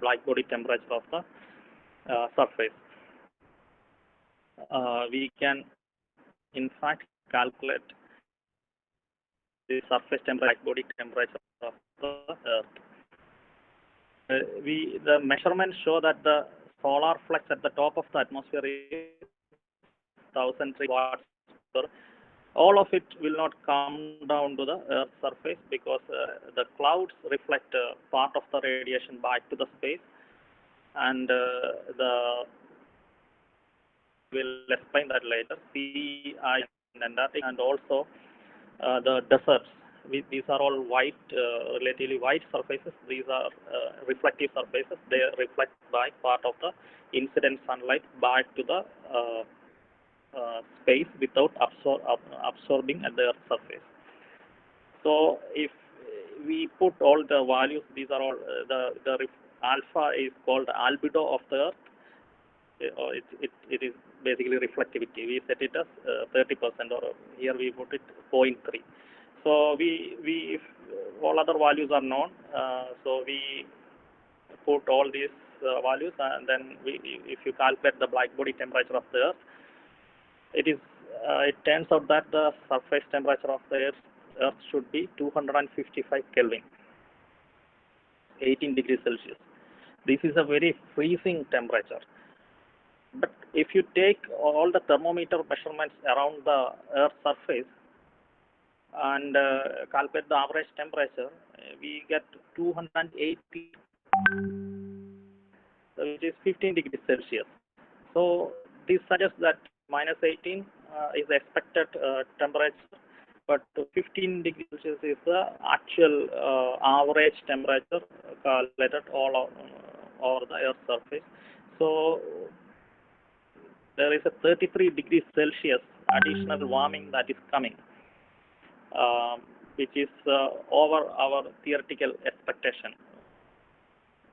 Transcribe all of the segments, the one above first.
black body temperature of the surface. We can in fact calculate the surface temperature, black body temperature of the Earth. The measurements show that the solar flux at the top of the atmosphere is 1,003 watts per. All of it will not come down to the Earth's surface because the clouds reflect part of the radiation back to the space, and we'll explain that later. Sea, ice, and Antarctic, and also the deserts. These are all white, relatively white surfaces. These are reflective surfaces. They reflect back part of the incident sunlight back to the space without absorbing at the Earth's surface. So if we put all the values, these are all the alpha is called albedo of the Earth. It is basically reflectivity. We set it as 30%, or here we put it 0.3. So if all other values are known, so we put all these values, and then if you calculate the black body temperature of the Earth, it turns out that the surface temperature of the Earth should be 255 Kelvin, 18 degrees Celsius. This is a very freezing temperature. But if you take all the thermometer measurements around the Earth's surface and calculate the average temperature, we get 280, which is 15 degrees Celsius. So this suggests that minus 18 is the expected temperature, but 15 degrees Celsius is the actual average temperature calculated all over the Earth's surface. So there is a 33 degrees Celsius additional warming that is coming, which is over our theoretical expectation.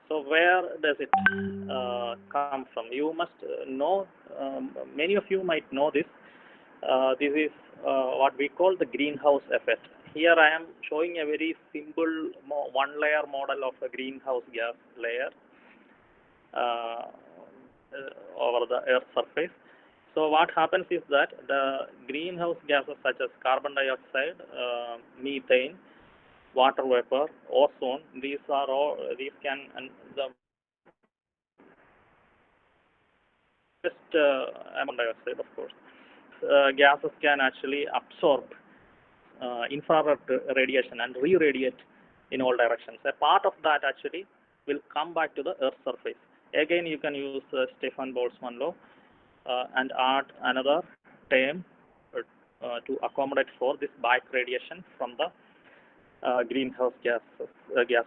So where does it come from? You must know, many of you might know this. This is what we call the greenhouse effect. Here I am showing a very simple one-layer model of a greenhouse gas layer over the Earth's surface. So what happens is that the greenhouse gases such as carbon dioxide, methane, water vapor, ozone, these can, and the best carbon dioxide, of course, gases can actually absorb infrared radiation and re-radiate in all directions. A part of that actually will come back to the Earth's surface. Again, you can use Stefan Boltzmann law and add another term to accommodate for this back radiation from the greenhouse gas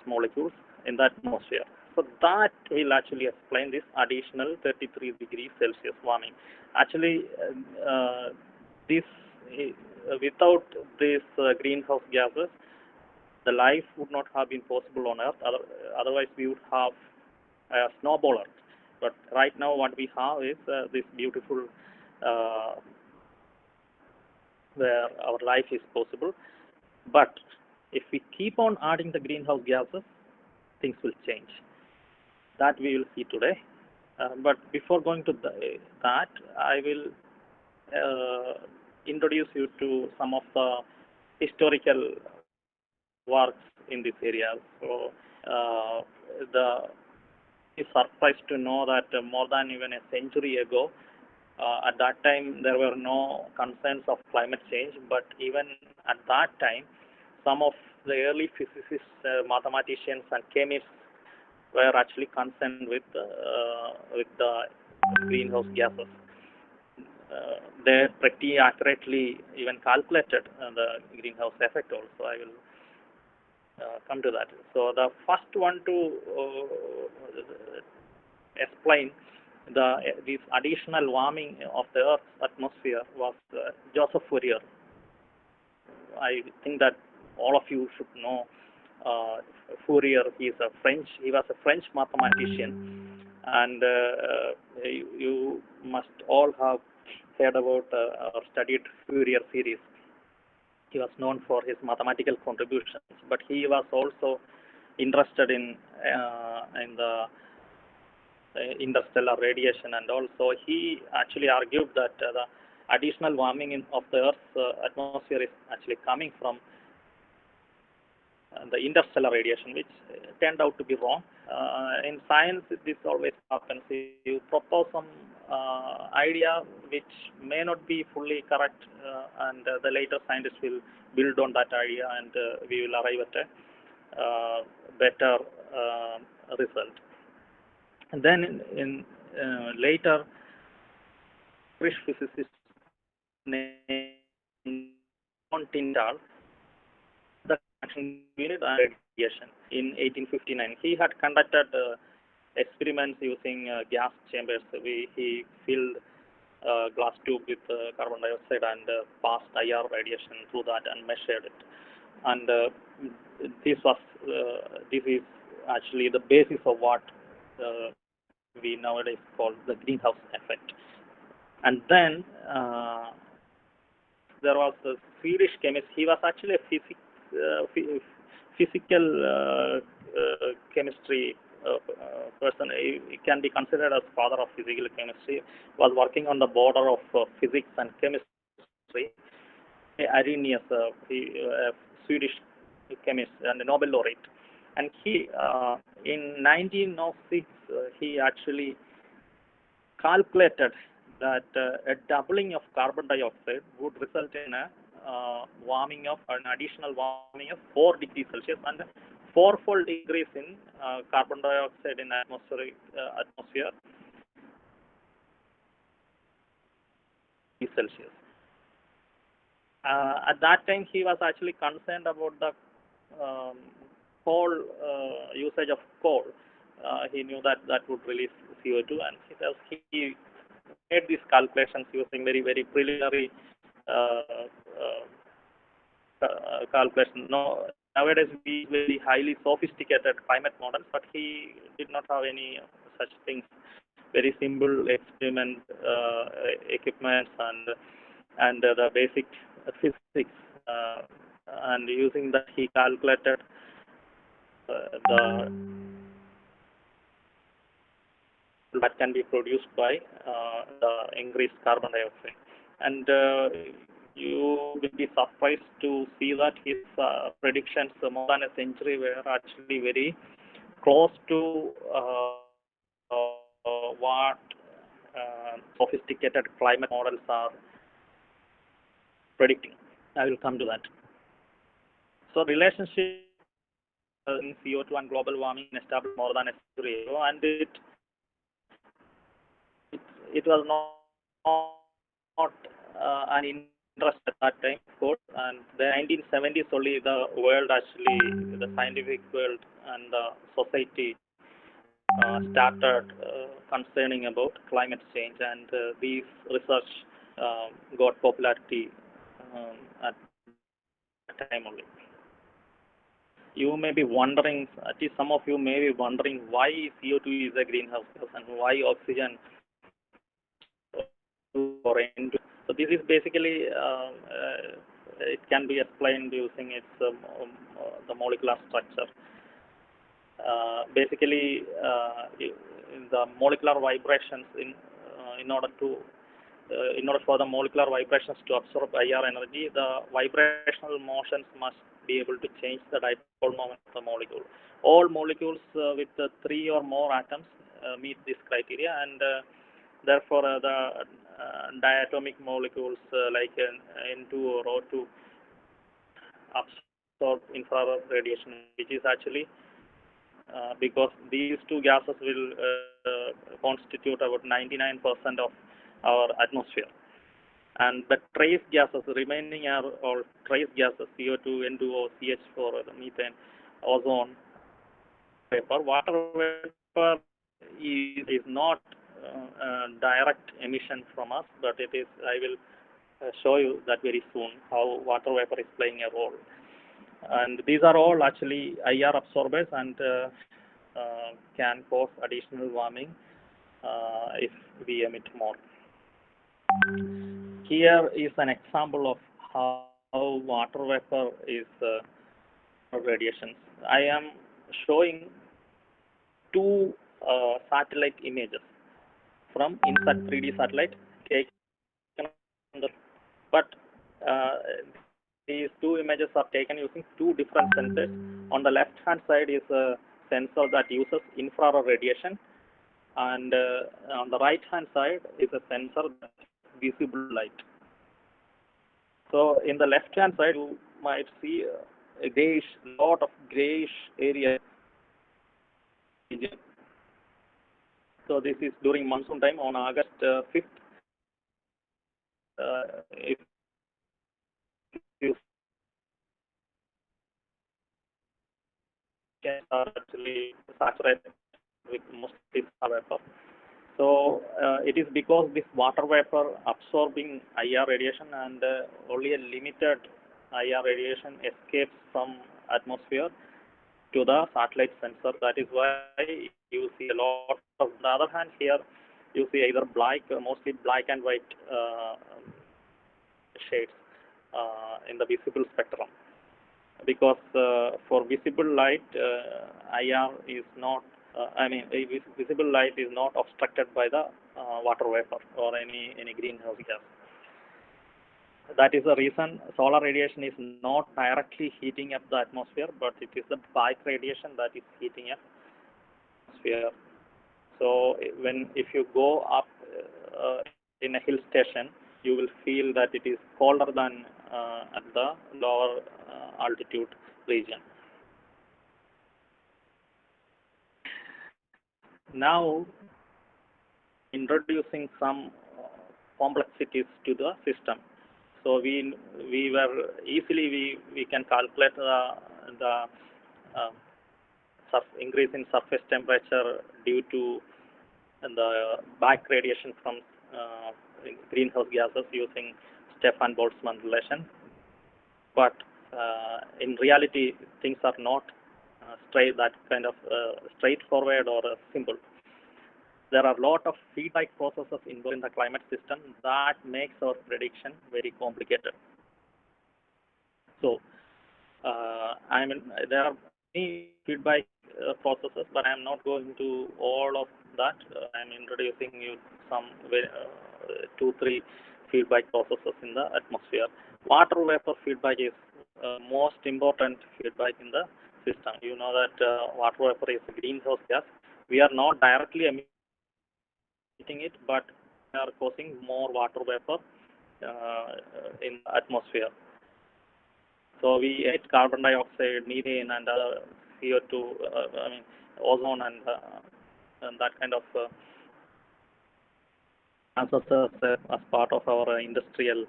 molecules in the atmosphere. So that will actually explain this additional 33 degrees Celsius warming. Actually, without these greenhouse gases, the life would not have been possible on Earth. Otherwise, we would have a snowball Earth. But right now, what we have is this beautiful where our life is possible. But if we keep on adding the greenhouse gases, things will change. That we will see today. But before going to that, I will introduce you to some of the historical works in this area. So it's surprised to know that more than even a century ago, at that time there were no concerns of climate change, but even at that time, some of the early physicists, mathematicians and chemists were actually concerned with the greenhouse gases. They pretty accurately even calculated the greenhouse effect also. I will come to that. So the first one to explain this additional warming of the Earth's atmosphere was Joseph Fourier. I think that all of you should know Fourier. He was a French mathematician, and you must all have heard about or studied Fourier series. He was known for his mathematical contributions, but he was also interested in the interstellar radiation and all. So he actually argued that the additional warming of the Earth's atmosphere is actually coming from the interstellar radiation, which turned out to be wrong. In science, this always happens. You propose some idea which may not be fully correct, and the later scientists will build on that idea, and we will arrive at a better result. And then in later, British physicist named Tyndall the connection between it and radiation in 1859. He had conducted experiments using gas chambers. He filled glass tube with carbon dioxide and passed IR radiation through that and measured it. And this is actually the basis of what we nowadays call the greenhouse effect. And then there was a Swedish chemist. He was actually a physical chemistry person. He can be considered as father of physical chemistry. Was working on the border of physics and chemistry. Arrhenius, a Swedish chemist and a Nobel laureate. And he, in 1906, he actually calculated that a doubling of carbon dioxide would result in a warming of an additional warming of 4 degrees Celsius and a fourfold increase in carbon dioxide in atmosphere Celsius. At that time, he was actually concerned about the coal usage of coal. He knew that would release CO2, and he made these calculations using very, very preliminary calculation. No, nowadays we use very highly sophisticated climate models, but he did not have any such things. Very simple experiment equipments and the basic physics, and using that he calculated the that can be produced by the increased carbon dioxide. And you will be surprised to see that his predictions more than a century were actually very close to what sophisticated climate models are predicting. I will come to that. So relationship in CO2 and global warming established more than a century ago, and it was not an interest at that time, of course. And the 1970s only the world actually, the scientific world and the society started concerning about climate change, and these research got popularity at that time only. You may be wondering, at least some of you may be wondering, why CO2 is a greenhouse gas and why oxygen or N2. So this is basically it can be explained using its the molecular structure. Basically, the molecular vibrations in order for the molecular vibrations to absorb IR energy, the vibrational motions must be able to change the dipole moment of the molecule. All molecules with 3 or more atoms meet this criteria, and therefore the diatomic molecules like N2 or O2 absorb infrared radiation, which is actually because these two gases will constitute about 99% of our atmosphere. And the trace gases remaining are all trace gases: CO2, N2O, CH4, methane, ozone, vapor. Water vapor is not direct emission from us, but it is. I will show you that very soon how water vapor is playing a role. And these are all actually IR absorbers and can cause additional warming if we emit more. Here is an example of how water vapor is radiations. I am showing 2 satellite images from INSAT 3D satellite taken on the, but uh, these two images are taken using two different sensors. On the left hand side is a sensor that uses infrared radiation, and on the right hand side is a sensor that visible light. So in the left hand side you might see a grayish, lot of grayish area. So this is during monsoon time on August 5th. If you can actually saturated with mostly water vapor. So it is because this water vapor absorbing IR radiation, and only a limited IR radiation escapes from atmosphere to the satellite sensor. That is why you see a lot of. On the other hand, here you see either black, mostly black and white shades in the visible spectrum, because for visible light, IR is not. Visible light is not obstructed by the water vapor or any greenhouse gas. That is the reason solar radiation is not directly heating up the atmosphere, but it is the back radiation that is heating up the atmosphere. So if you go up in a hill station, you will feel that it is colder than at the lower altitude region. Now, introducing some complexities to the system. So we were easily we can calculate the increase in surface temperature due to the back radiation from greenhouse gases using Stefan Boltzmann relation. But in reality, things are not straightforward or simple. There are a lot of feedback processes involved in the climate system that makes our prediction very complicated. So, there are many feedback processes, but I am not going to all of that. I am introducing you some 2-3 feedback processes in the atmosphere. Water vapor feedback is most important feedback in the system. You know that water vapor is a greenhouse gas. We are not directly emitting it, but we are causing more water vapor in the atmosphere. So we emit carbon dioxide, methane, and CO2, ozone, and that kind of gases as part of our industrial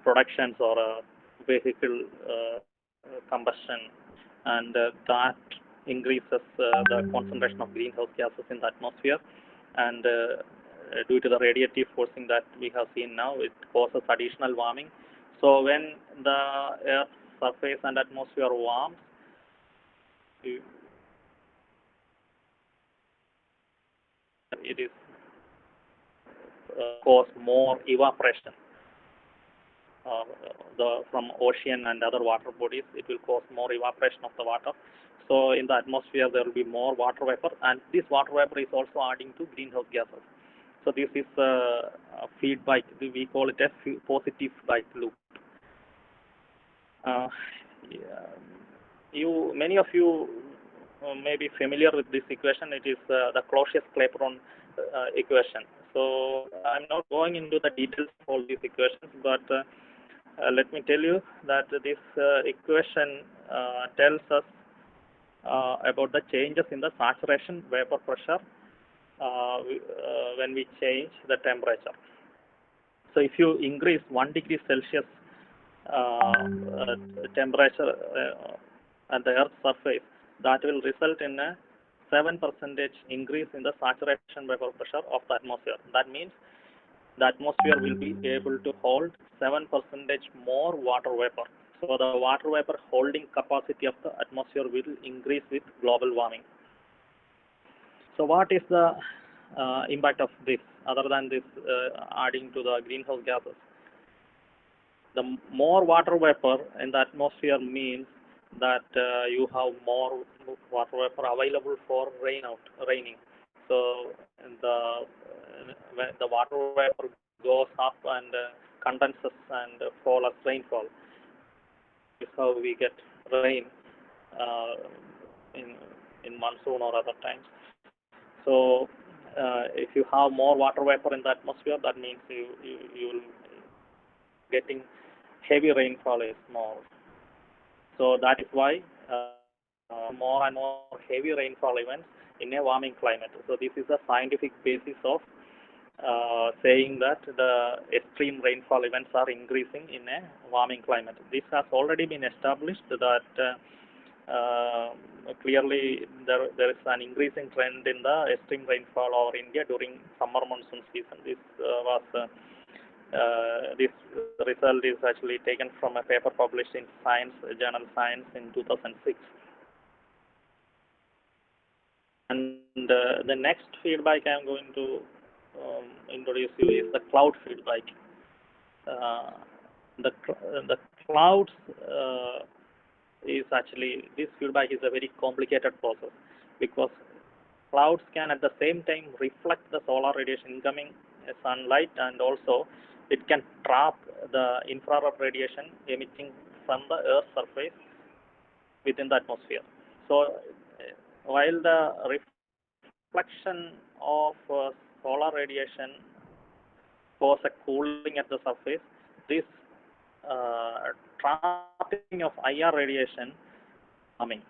productions or vehicle combustion, and that increases the concentration of greenhouse gases in the atmosphere, and due to the radiative forcing that we have seen now, it causes additional warming. So when the Earth's surface and atmosphere warms, it is cause more evaporation from ocean and other water bodies. It will cause more evaporation of the water. So in the atmosphere there will be more water vapor, and this water vapor is also adding to greenhouse gases. So this is a feedback. We call it a positive feedback loop. Many of you may be familiar with this equation. It is the Clausius-Clapeyron equation. So I'm not going into the details of all these equations, but let me tell you that this equation tells us about the changes in the saturation vapor pressure when we change the temperature. So if you increase 1 degree Celsius temperature at the Earth's surface, that will result in a 7% increase in the saturation vapor pressure of the atmosphere. That means the atmosphere will be able to hold 7% more water vapor. So the water vapor holding capacity of the atmosphere will increase with global warming. So what is the impact of this, other than this adding to the greenhouse gases? The more water vapor in the atmosphere means that you have more water vapor available for raining. So when the water vapor goes up and condenses and fall as rainfall. This is how we get rain uh, in in monsoon or other times. So if you have more water vapor in the atmosphere, that means you will getting heavy rainfall is more. So that is why more and more heavy rainfall events in a warming climate. So this is the scientific basis of saying that the extreme rainfall events are increasing in a warming climate. This has already been established that clearly there is an increasing trend in the extreme rainfall over India during summer monsoon season. This result is actually taken from a paper published in Science journal Science in 2006. And the next feedback I am going to introduce you is the cloud feedback. Uh, the clouds is actually, this feedback is a very complicated process because clouds can at the same time reflect the solar radiation incoming sunlight, and also it can trap the infrared radiation emitting from the Earth's surface within the atmosphere. So while the reflection of solar radiation cause a cooling at the surface, this trapping of IR radiation coming.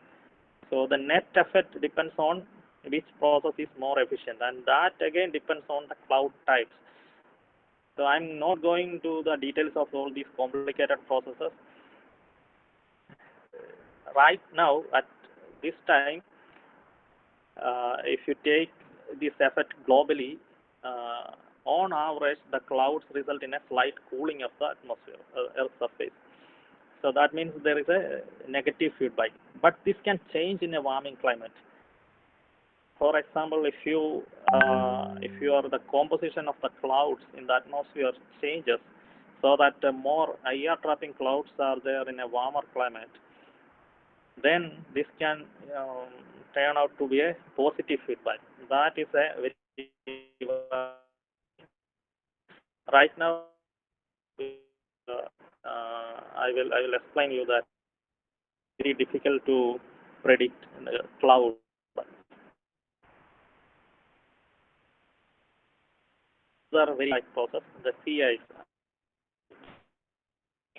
So the net effect depends on which process is more efficient, and that again depends on the cloud types. So I'm not going to the details of all these complicated processes. Right now, at this time, if you take this effect globally, on average, the clouds result in a slight cooling of the atmosphere, Earth's surface. So that means there is a negative feedback. But this can change in a warming climate. For example, if you are the composition of the clouds in the atmosphere changes, so that more IR trapping clouds are there in a warmer climate, then this can turn out to be a positive feedback. That is a very right now. I will explain you that very difficult to predict the cloud. These are very like process. The sea ice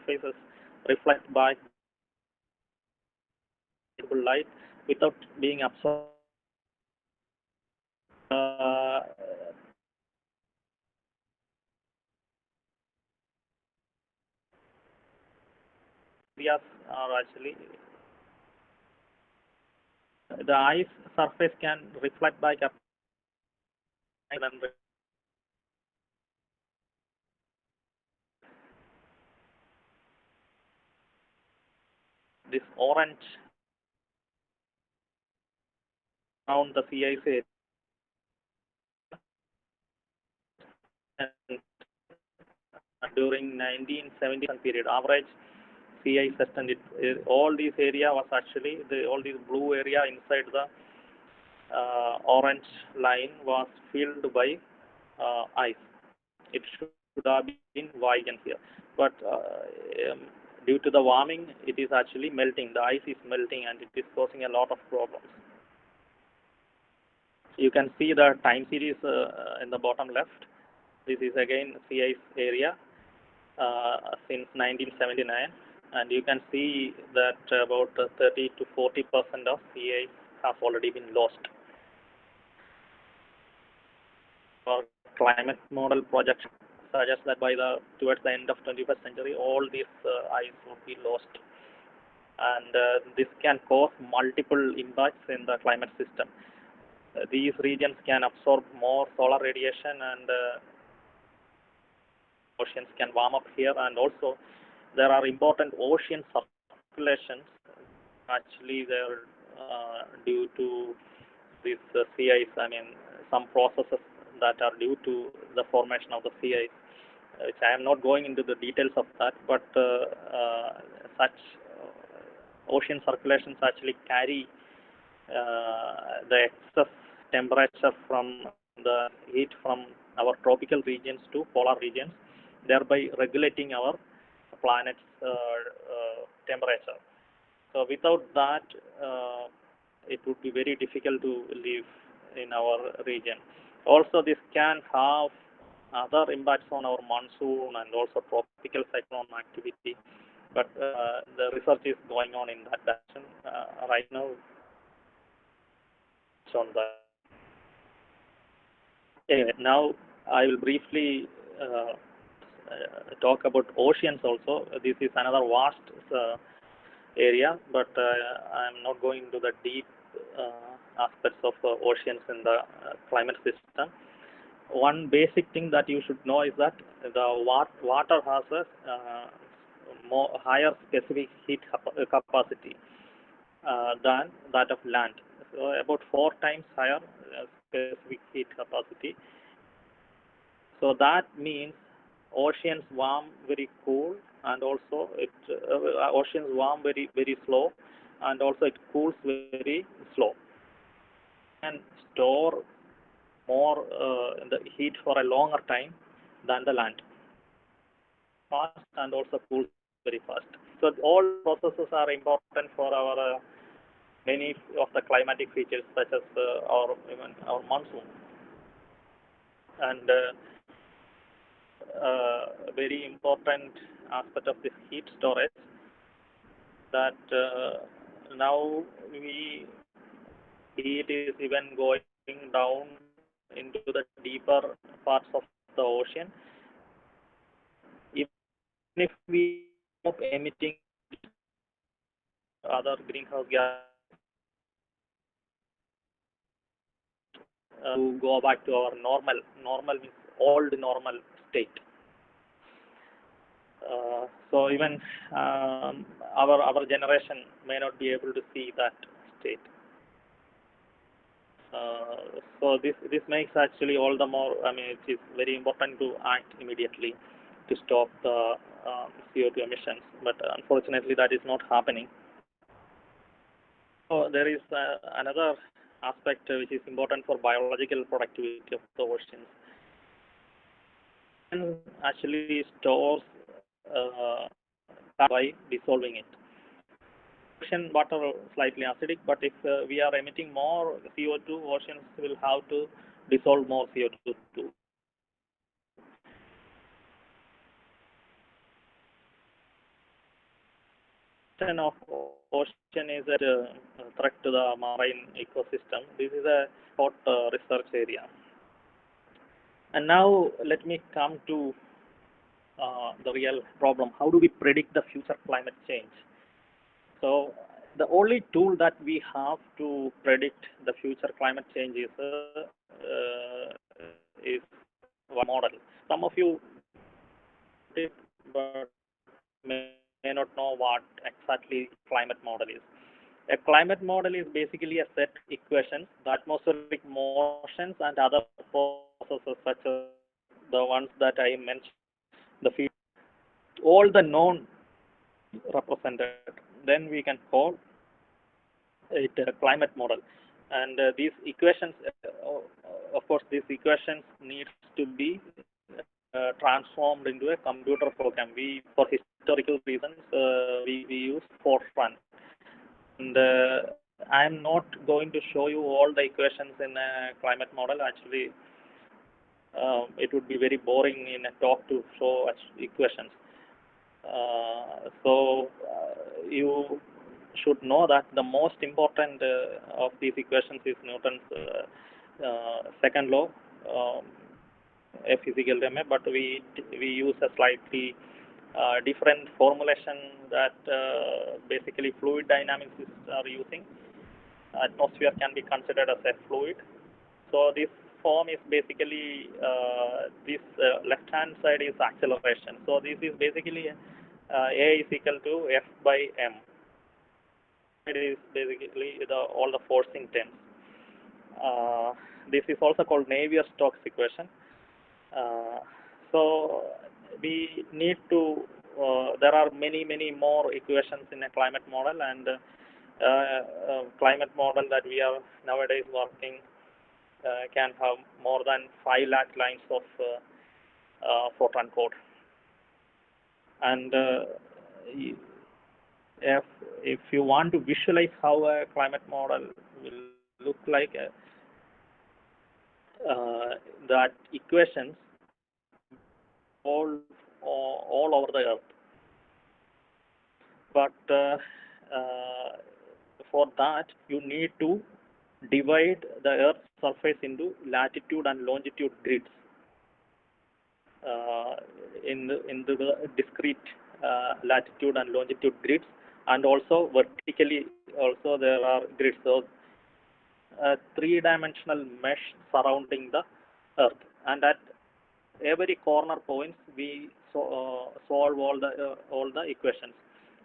faces reflect back light without being absorbed. Areas are actually the ice surface can reflect back up and this orange around the sea ice area. And during 1970s period, average sea ice extent, all these area was actually all these blue area inside the orange line was filled by ice. It should have been white and here, but due to the warming, it is actually melting. The ice is melting, and it is causing a lot of problems. You can see the time series in the bottom left. This is again sea ice area since 1979, and you can see that about 30 to 40% of sea ice has already been lost. Our climate model projection suggests that towards the end of 21st century, all this ice will be lost, and this can cause multiple impacts in the climate system. These regions can absorb more solar radiation, and oceans can warm up here, and also there are important ocean circulations actually there due to this sea ice. I mean, some processes that are due to the formation of the sea ice, which I am not going into the details of that, but such ocean circulations actually carry the excess temperature from the heat from our tropical regions to polar regions, thereby regulating our planet's temperature. So without that, it would be very difficult to live in our region. Also, this can have other impacts on our monsoon and also tropical cyclone activity. But the research is going on in that direction right now. On that. Anyway, now I will briefly talk about oceans also. This is another vast area, but I am not going into the deep aspects of oceans in the climate system. One basic thing that you should know is that the water has a more higher specific heat capacity than that of land. So about 4 times higher specific heat capacity. So that means oceans warm very cool, and also it oceans warm very slow, and also it cools very slow, and store more the heat for a longer time than the land, fast and also cools very fast. So all processes are important for our many of the climatic features such as our even our monsoon. And very important aspect of this heat storage that now heat is even going down into the deeper parts of the ocean. Even if we stop emitting other greenhouse gas to go back to our normal means old normal state. So even our generation may not be able to see that state. So this makes actually all the more. I mean, it is very important to act immediately to stop the CO2 emissions. But unfortunately, that is not happening. So there is another aspect which is important for biological productivity of the oceans. And actually stores by dissolving it. Ocean water slightly acidic, but if we are emitting more CO2, oceans will have to dissolve more CO2 too. Of ocean is a threat to the marine ecosystem. This is a hot research area. And now let me come to the real problem. How do we predict the future climate change? So the only tool that we have to predict the future climate change is one model. Some of you did, but may not know what exactly climate model is. A climate model is basically a set of equations, the atmospheric motions and other processes such as the ones that I mentioned, the field, all the known represented. Then we can call it a climate model. And these equations, of course, these equations needs to be transformed into a computer program. We, for historical reasons, we use Fortran. And I'm not going to show you all the equations in a climate model. Actually, it would be very boring in a talk to show equations. So you should know that the most important of these equations is Newton's second law, F is equal to ma, but we use a slightly different formulation that basically fluid dynamicists are using. Atmosphere can be considered as a fluid. So this form is basically this left hand side is acceleration. So this is basically A is equal to F by M. It is basically all the forcing terms. This is also called Navier-Stokes equation. So we need to. There are many more equations in a climate model, and climate model that we are nowadays working can have more than 5 lakh lines of Fortran code. And if if you want to visualize how a climate model will look like, that equations all over the earth. But for that, you need to divide the Earth's surface into latitude and longitude grids in the discrete latitude and longitude grids, and also vertically. Also, there are grids. So, three-dimensional mesh surrounding the Earth, and at every corner points we solve all the equations.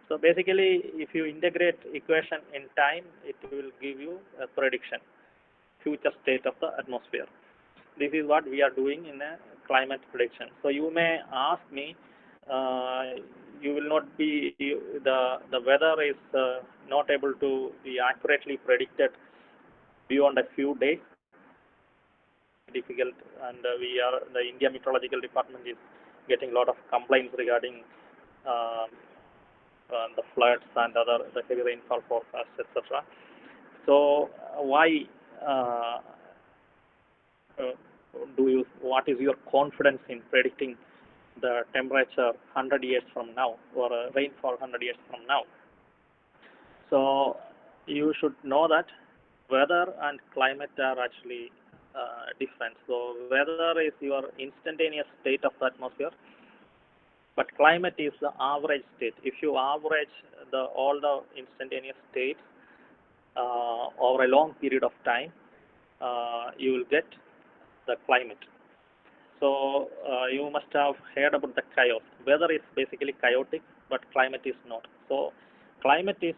So basically, if you integrate equation in time, it will give you a prediction, future state of the atmosphere. This is what we are doing in a climate prediction. So you may ask me, you will not be the weather is not able to be accurately predicted beyond a few days. Difficult, and the India Meteorological Department is getting a lot of complaints regarding the floods and the heavy rainfall forecasts, etc. So why what is your confidence in predicting the temperature 100 years from now, or rainfall 100 years from now? So you should know that weather and climate are actually different. So weather is your instantaneous state of the atmosphere, but climate is the average state. If you average all the instantaneous states over a long period of time, you will get the climate. So you must have heard about the chaos. Weather is basically chaotic, but climate is not. So climate is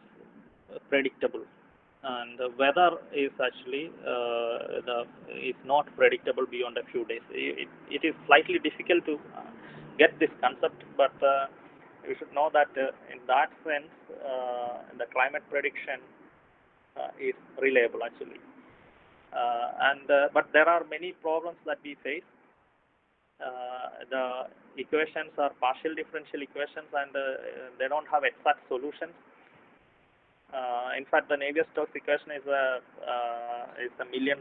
predictable, and the weather is actually is not predictable beyond a few days. It is slightly difficult to get this concept, but you should know that in that sense, the climate prediction is reliable actually. But there are many problems that we face. The equations are partial differential equations, and they don't have exact solutions. In fact, the Navier-Stokes equation is a $1 million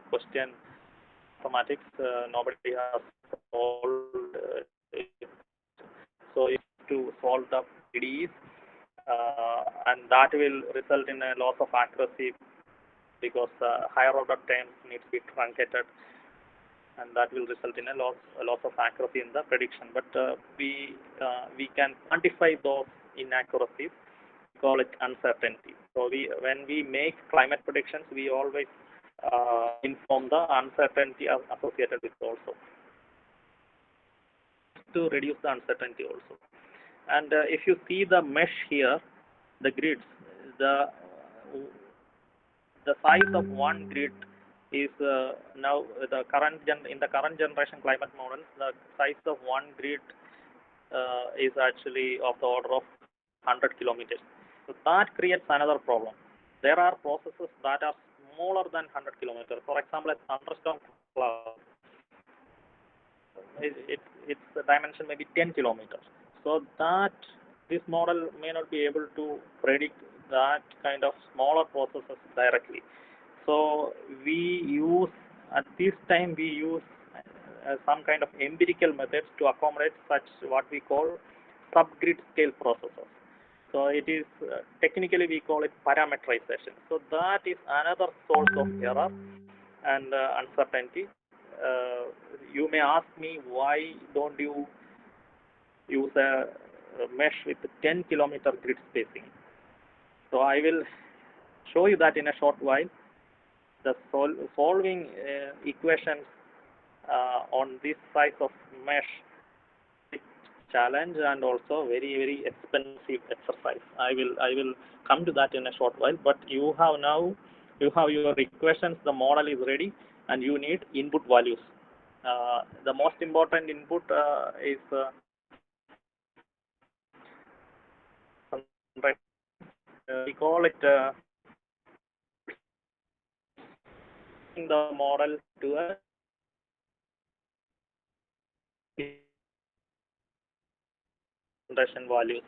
question. Mathematics, nobody has solved it. So you have to solve the PDEs, and that will result in a loss of accuracy because higher order terms need to be truncated, and that will result in a loss of accuracy in the prediction. But we can quantify those inaccuracies. We call it uncertainty. So when we make climate predictions, we always inform the uncertainty associated with also, to reduce the uncertainty also. And if you see the mesh here, the grids, the size of one grid is now in the current generation climate models, the size of one grid is actually of the order of 100 kilometers. So that creates another problem. There are processes that are smaller than 100 kilometers. For example, a thunderstorm cloud, its dimension may be 10 kilometers. So that this model may not be able to predict that kind of smaller processes directly. So at this time we use some kind of empirical methods to accommodate such what we call subgrid scale processes. So it is technically we call it parametrization. So that is another source of error and uncertainty. You may ask me, why don't you use a mesh with 10-kilometer grid spacing? So I will show you that in a short while. The solving equations on this size of mesh challenge, and also very, very expensive exercise. I will come to that in a short while. But you have your equations, the model is ready, and you need input values. The most important input is we call it the model to a concentration values.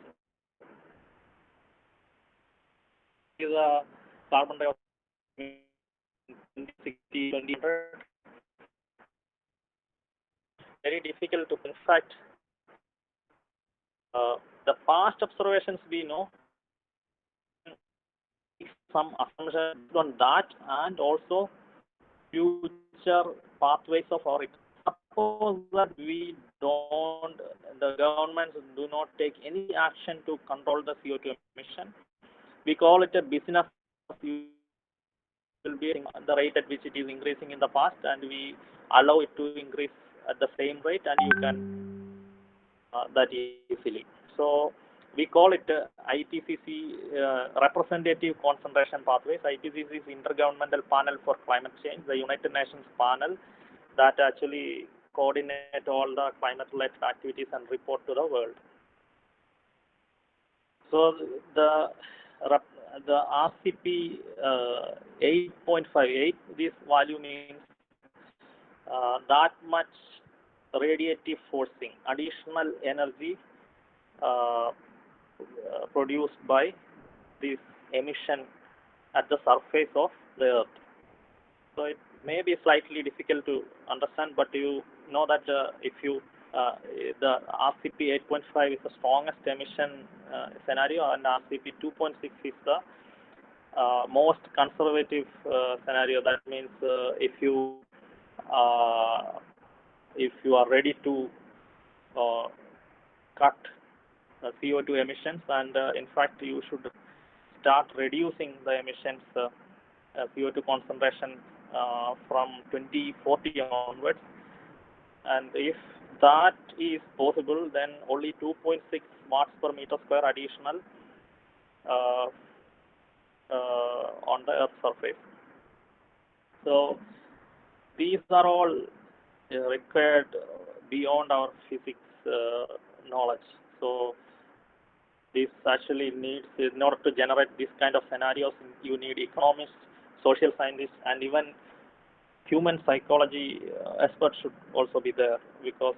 Is a carbon dioxide 2060, 2000. Very difficult to, in fact, the past observations we know, some assumptions on that, and also future pathways of our economy. Suppose that we don't, the governments do not take any action to control the CO2 emission. We call it a business. You will be the rate at which it is increasing in the past, and we allow it to increase at the same rate, and you can that easily. So we call it IPCC representative concentration pathways. IPCC is Intergovernmental Panel for Climate Change, the United Nations panel that actually coordinate all the climate-related activities and report to the world. So the RCP 8.58, this value means that much radiative forcing, additional energy produced by this emission at the surface of the Earth. So it may be slightly difficult to understand, but you know that if you the RCP 8.5 is the strongest emission scenario, and RCP 2.6 is the most conservative scenario. That means if you are ready to cut CO2 emissions, and in fact you should start reducing the emissions CO2 concentration from 2040 onwards. And if that is possible, then only 2.6 watts per meter square additional on the Earth's surface. So these are all required beyond our physics knowledge. So this actually needs, in order to generate this kind of scenarios, you need economists, social scientists, and even human psychology experts should also be there, because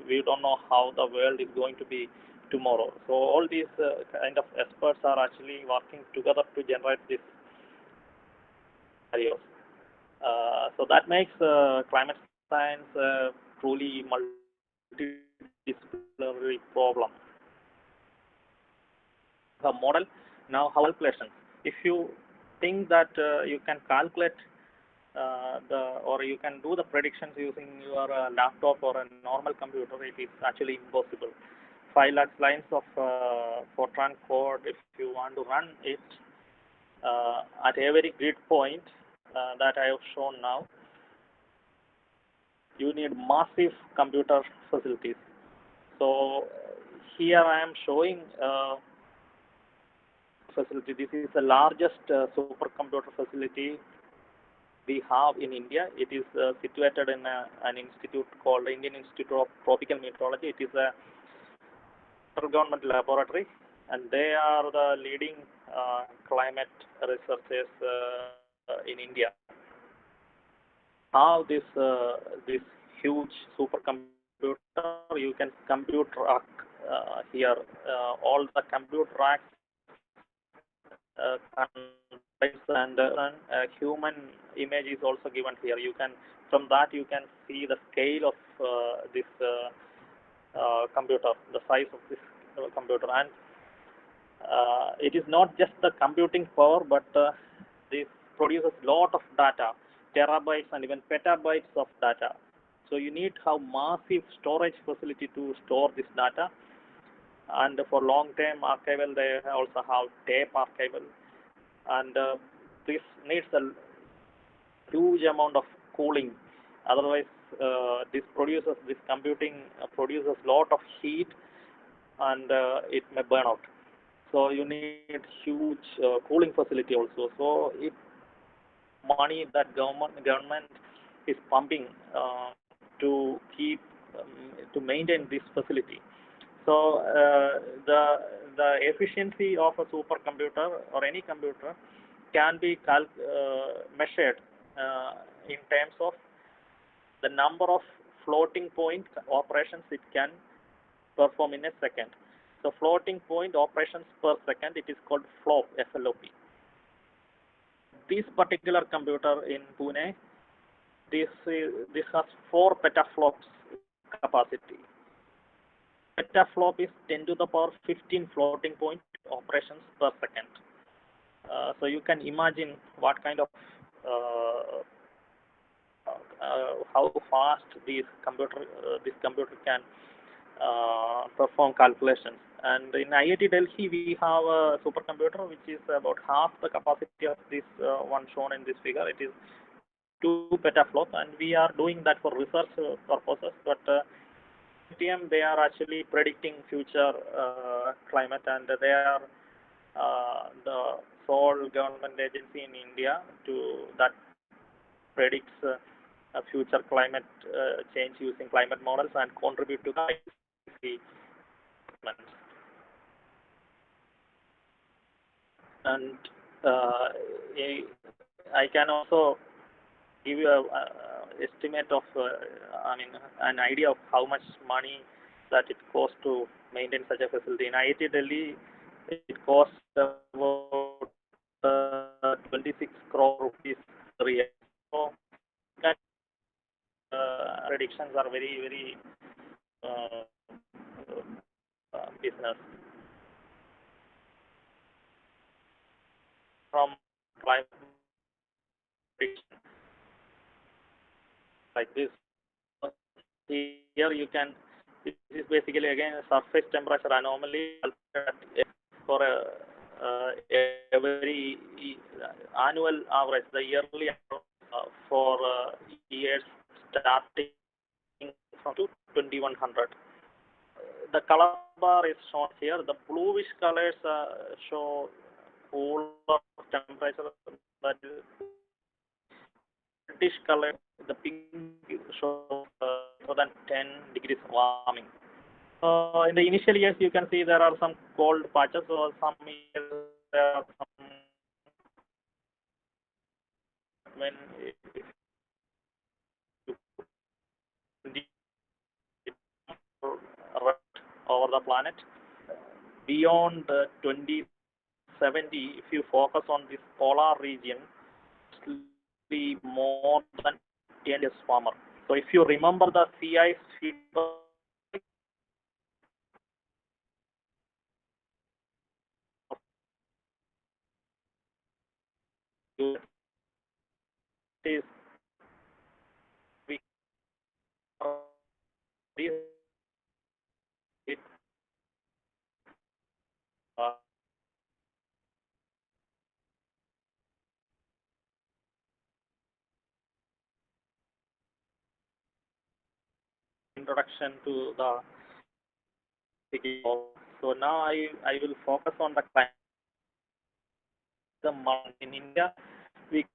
we don't know how the world is going to be tomorrow. So all these kind of experts are actually working together to generate these scenarios. So that makes climate science truly multidisciplinary problem. The model now, how calculations. If you think that you can calculate or you can do the predictions using your laptop or a normal computer, it is actually impossible. 5 lakh lines of Fortran code, if you want to run it at every grid point that I have shown now, you need massive computer facilities. So here I am showing facility. This is the largest supercomputer facility we have in India. It is situated in an institute called Indian Institute of Tropical Meteorology. It is a government laboratory, and they are the leading climate researchers in India. How this huge supercomputer, you can compute rack here. All the compute racks and human image is also given here. You can, from that you can see the scale of this computer, the size of this computer, and it is not just the computing power, but this produces lot of data, terabytes and even petabytes of data. So you need to have massive storage facility to store this data, and for long-term archival they also have tape archival, and this needs a huge amount of cooling. Otherwise this computing produces lot of heat, and it may burn out. So you need huge cooling facility also. So it money that government is pumping to keep to maintain this facility. So the efficiency of a supercomputer or any computer can be measured in terms of the number of floating point operations it can perform in a second. So floating point operations per second, it is called FLOP, FLOP. This particular computer in Pune, this has 4 petaflops capacity. Petaflop is 10 to the power 15 floating point operations per second. So you can imagine what kind of how fast this computer can perform calculations. And in IIT Delhi, we have a supercomputer which is about half the capacity of this one shown in this figure. It is 2 petaflop, and we are doing that for research purposes. But IITM, they are actually predicting future climate, and they are the sole government agency in India that predicts future climate change using climate models and contribute to the IPCC. And I can also give you a estimate of, an idea of how much money that it costs to maintain such a facility. In IIT Delhi, it costs about 26 crore rupees per year. So predictions are very, very business. From climate prediction like this, here you can, this is basically again a surface temperature anomaly for a very annual average, the yearly for years starting from 2100. The color bar is shown here. The bluish colors show cooler temperature, but reddish color, the pink shows more than 10 degrees warming. In the initial years, you can see there are some cold patches, or some years there are some when over the planet. Beyond 2070, if you focus on this polar region, it will be more than 10 years warmer. So if you remember the sea ice feedback, is we it, uh, introduction to the city. So now I will focus on the climate. The month in India, we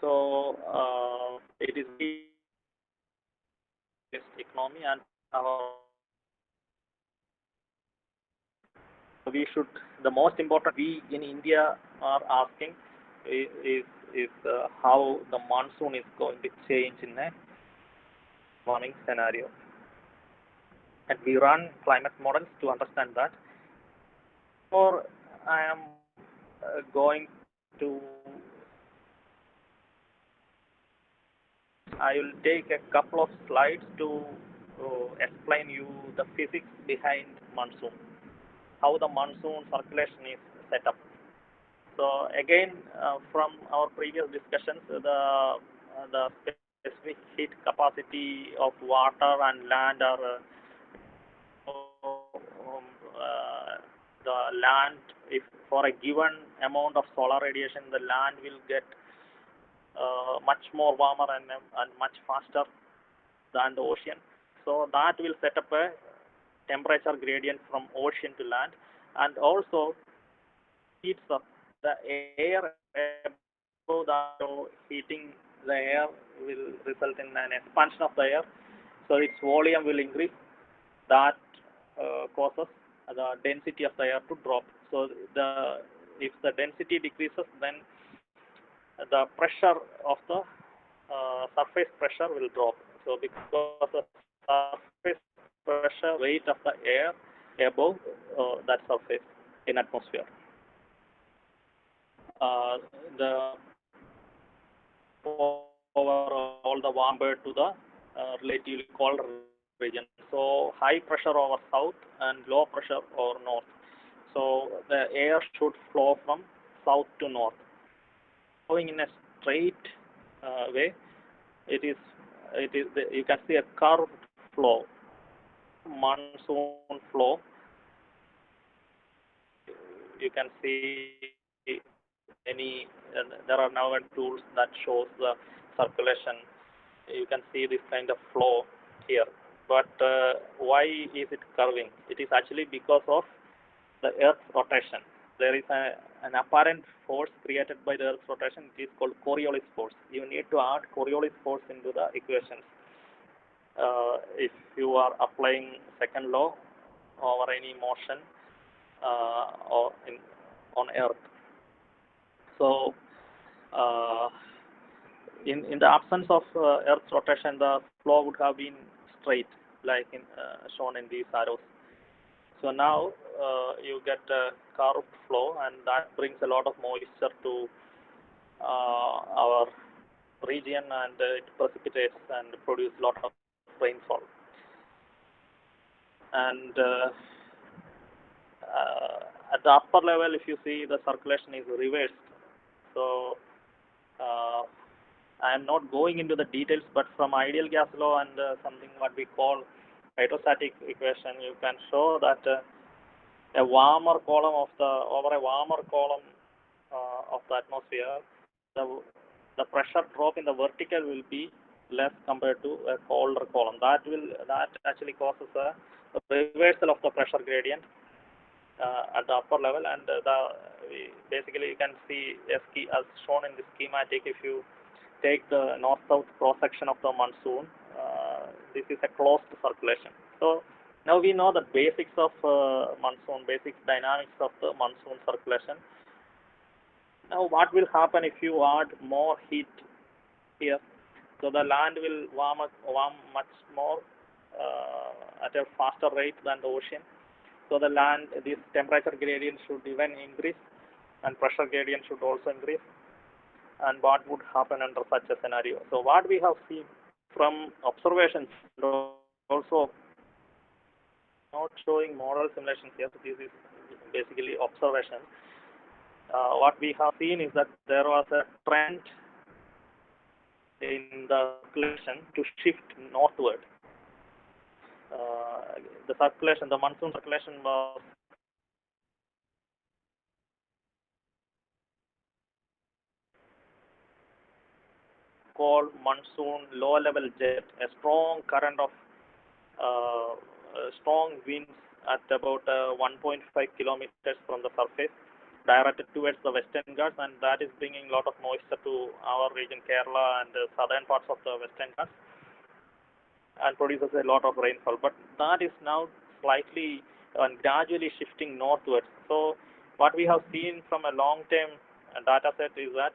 so it is economy, and we should, the most important we in India are asking is how the monsoon is going to change in a warming scenario, and we run climate models to understand that. Or I am going to, I will take a couple of slides to explain you the physics behind monsoon, how the monsoon circulation is set up. So again, from our previous discussions, the specific heat capacity of water and land are the land, if for a given amount of solar radiation, the land will get much more warmer and much faster than the ocean. So that will set up a temperature gradient from ocean to land, and also heats up the air above the heating the air will result in an expansion of the air, so its volume will increase. That causes the density of the air to drop. So if the density decreases, then the pressure of the surface pressure will drop. So because the surface pressure weight of the air above that surface in atmosphere. The over all the warm air to the relatively cold region. So high pressure over south and low pressure over north. So the air should flow from south to north. Flowing in a straight way, it is you can see a curved flow, monsoon flow. You can see any there are now tools that shows the circulation. You can see this kind of flow here. But why is it curving? It is actually because of the Earth's rotation. There is an apparent force created by the Earth's rotation. It is called Coriolis force. You need to add Coriolis force into the equations if you are applying second law over any motion or on Earth. So uh, in the absence of Earth's rotation, the flow would have been straight, like shown in these arrows. So now you get a curved flow, and that brings a lot of moisture to our region, and it precipitates and produces a lot of rainfall. And at the upper level, if you see, the circulation is reversed. So I am not going into the details, but from ideal gas law and something what we call hydrostatic equation, you can show that a warmer column of the over a warmer column of the atmosphere, the the pressure drop in the vertical will be less compared to a colder column. That actually causes a reversal of the pressure gradient at the upper level, and basically you can see as shown in the schematic. If you take the north-south cross-section of the monsoon, this is a closed circulation. So now we know the basics of monsoon, basic dynamics of the monsoon circulation. Now what will happen if you add more heat here? So the land will warm much more at a faster rate than the ocean. So the land, this temperature gradient should even increase, and pressure gradient should also increase. And what would happen under such a scenario? So what we have seen from observations, and also not showing model simulations here, so this is basically observation. What we have seen is that there was a trend in the circulation to shift northward. The circulation, the monsoon circulation was called monsoon low level jet, a strong current of strong winds at about 1.5 kilometers from the surface, directed towards the Western Ghats, and that is bringing a lot of moisture to our region, Kerala, and southern parts of the Western Ghats, and produces a lot of rainfall. But that is now slightly and gradually shifting northwards. So what we have seen from a long-term data set is that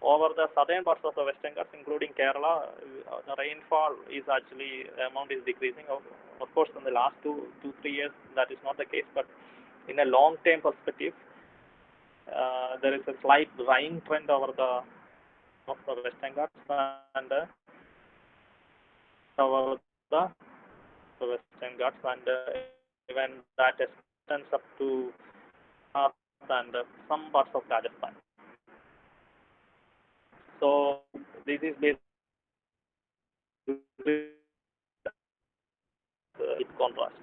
over the southern parts of the Western Ghats, including Kerala, the rainfall is actually, the amount is decreasing. Of course, in the last 3 years, that is not the case, but in a long-term perspective, there is a slight drying trend over the Western Ghats, and over the Western Ghats, and even that extends up to north and some parts of Rajasthan. So this is basically in contrast,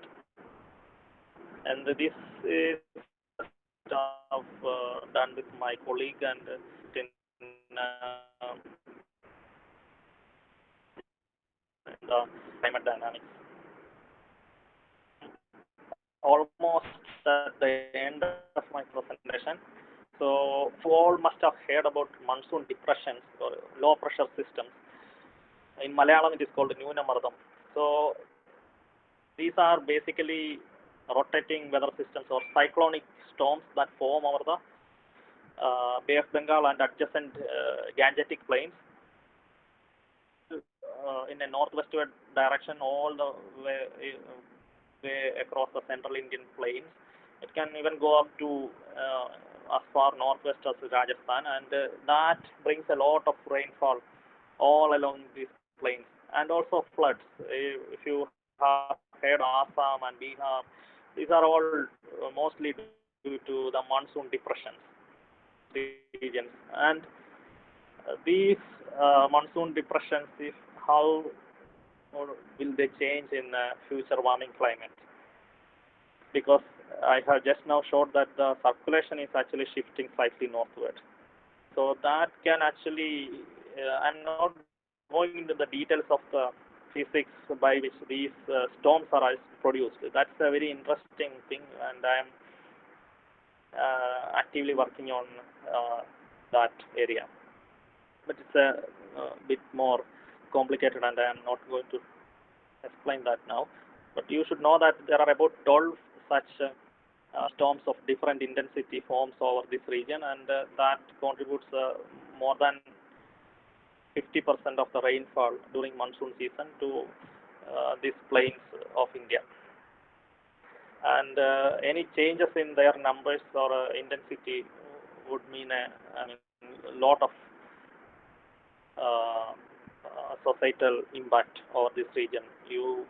and this is stuff done with my colleague and in, in the climate dynamics. Almost at the end of my presentation. So you all must have heard about monsoon depressions or low pressure systems. In Malayalam, it is called Nunamardam. So these are basically rotating weather systems or cyclonic storms that form over the Bay of Bengal and adjacent Gangetic plains in a northwestward direction all the way across the central Indian plains. It can even go up to as far northwest as Rajasthan, and that brings a lot of rainfall all along these plains, and also floods. If you have heard of Assam and Bihar, these are all mostly due to the monsoon depressions regions, and these monsoon depressions, if how or will they change in future warming climate? Because I have just now showed that the circulation is actually shifting slightly northward. So that can actually, I'm not going into the details of the physics by which these storms are produced. That's a very interesting thing, and I'm actively working on that area. But it's a bit more complicated, and I am not going to explain that now. But you should know that there are about 12 such storms of different intensity forms over this region, and that contributes more than 50% of the rainfall during monsoon season to these plains of India. And any changes in their numbers or intensity would mean a lot of societal impact over this region. You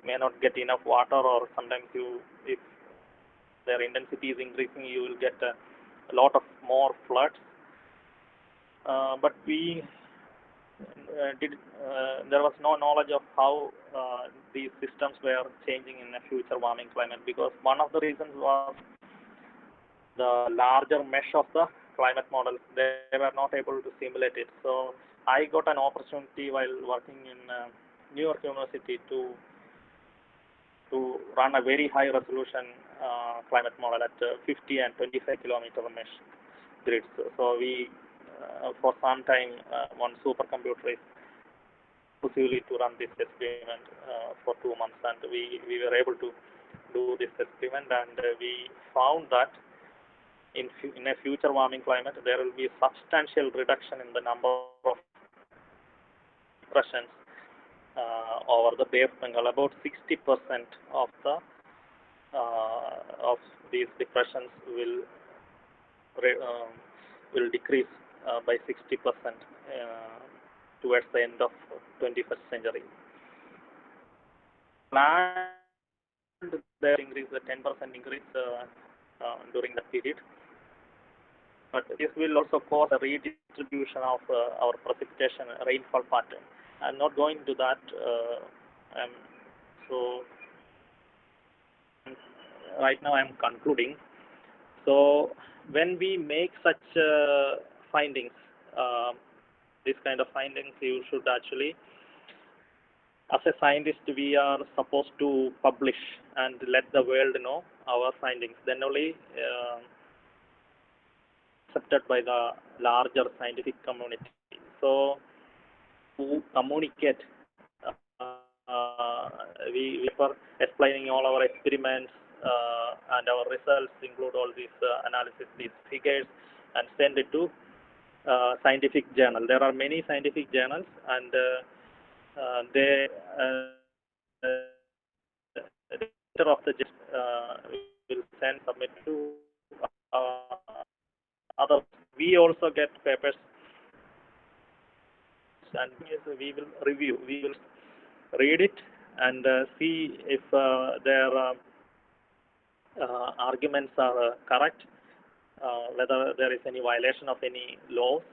may not get enough water, or sometimes if their intensity is increasing, you will get a lot of more floods. But there was no knowledge of how these systems were changing in a future warming climate, because one of the reasons was the larger mesh of the climate model. They were not able to simulate it. So I got an opportunity while working in New York University to run a very high resolution climate model at 50 and 25 kilometer mesh grids. So we for some time one supercomputer is exclusively to run this experiment for 2 months, and we were able to do this experiment, and we found that in a future warming climate there will be substantial reduction in the number of depressions over the Bay of Bengal. About 60% of the of these depressions will decrease by 60% towards the end of 21st century. Planned there increase the 10% increase during that period, but this will also cause a redistribution of our precipitation rainfall pattern. I'm not going to that. So right now I'm concluding. So when we make such findings, this kind of findings, you should actually, as a scientist, we are supposed to publish and let the world know our findings. Then only accepted by the larger scientific community. So to communicate, we were explaining all our experiments and our results, include all these analysis, these figures, and send it to scientific journal. There are many scientific journals, and they the editor of the will submit to others. We also get papers, and we will review. We will read it and see if their arguments are correct, whether there is any violation of any laws,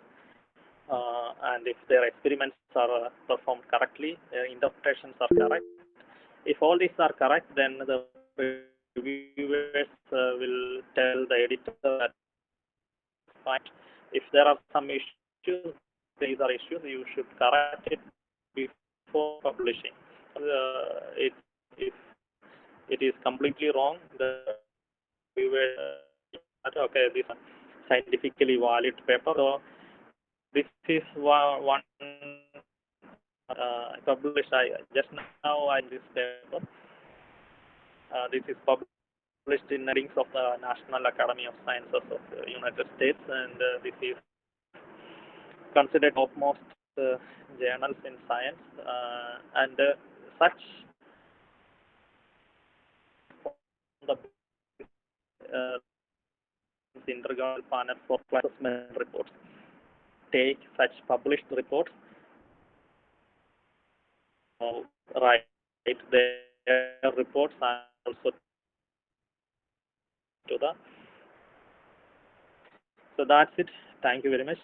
and if their experiments are performed correctly, their interpretations are correct. If all these are correct, then the reviewers will tell the editor that fine. If there are some issues, these are issues, you should correct it before publishing. If it is completely wrong, the reviewer okay, this is scientifically valid paper. So this is one published. I just now I this paper. This is published published in readings of the National Academy of Sciences of the United States, and this is considered topmost journals in science, and such the intergovernmental panel for assessment reports take such published reports, write their reports and also to the. So that's it. Thank you very much.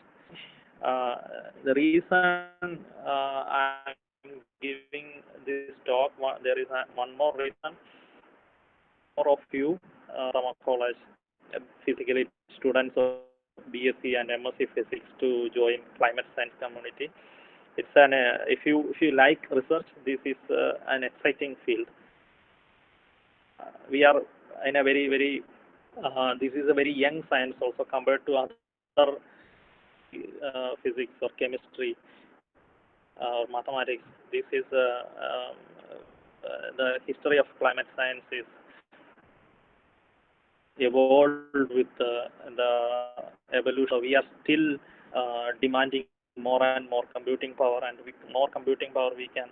The reason I'm giving this talk, there is one more reason. More of you from our college, physically students of BSc and MSc Physics, to join climate science community. It's an if you like research, this is an exciting field. We are in a very this is a very young science also compared to other physics or chemistry or mathematics. This is the history of climate science is evolved with the evolution. So we are still demanding more and more computing power, and with more computing power we can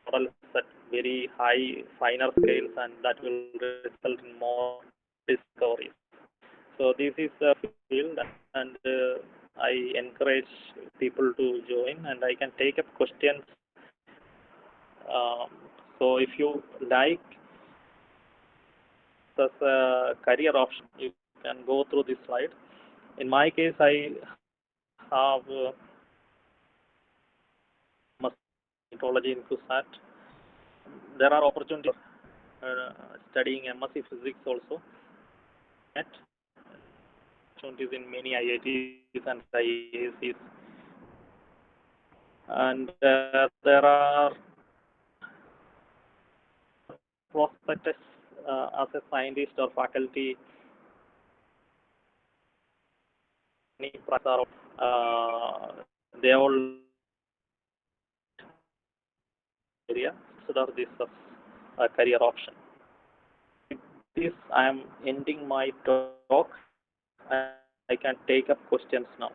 model at very high, finer scales, and that will result in more discoveries. So this is a field, and I encourage people to join, and I can take up questions. So if you like as a career option, you can go through this slide. In my case, I have methodology in QSAT. There are opportunities studying MSc Physics also. Opportunities in many IITs and IACs. And there are prospects as a scientist or faculty. They all area, so that this is a career option. With this, I am ending my talk. I can take up questions now.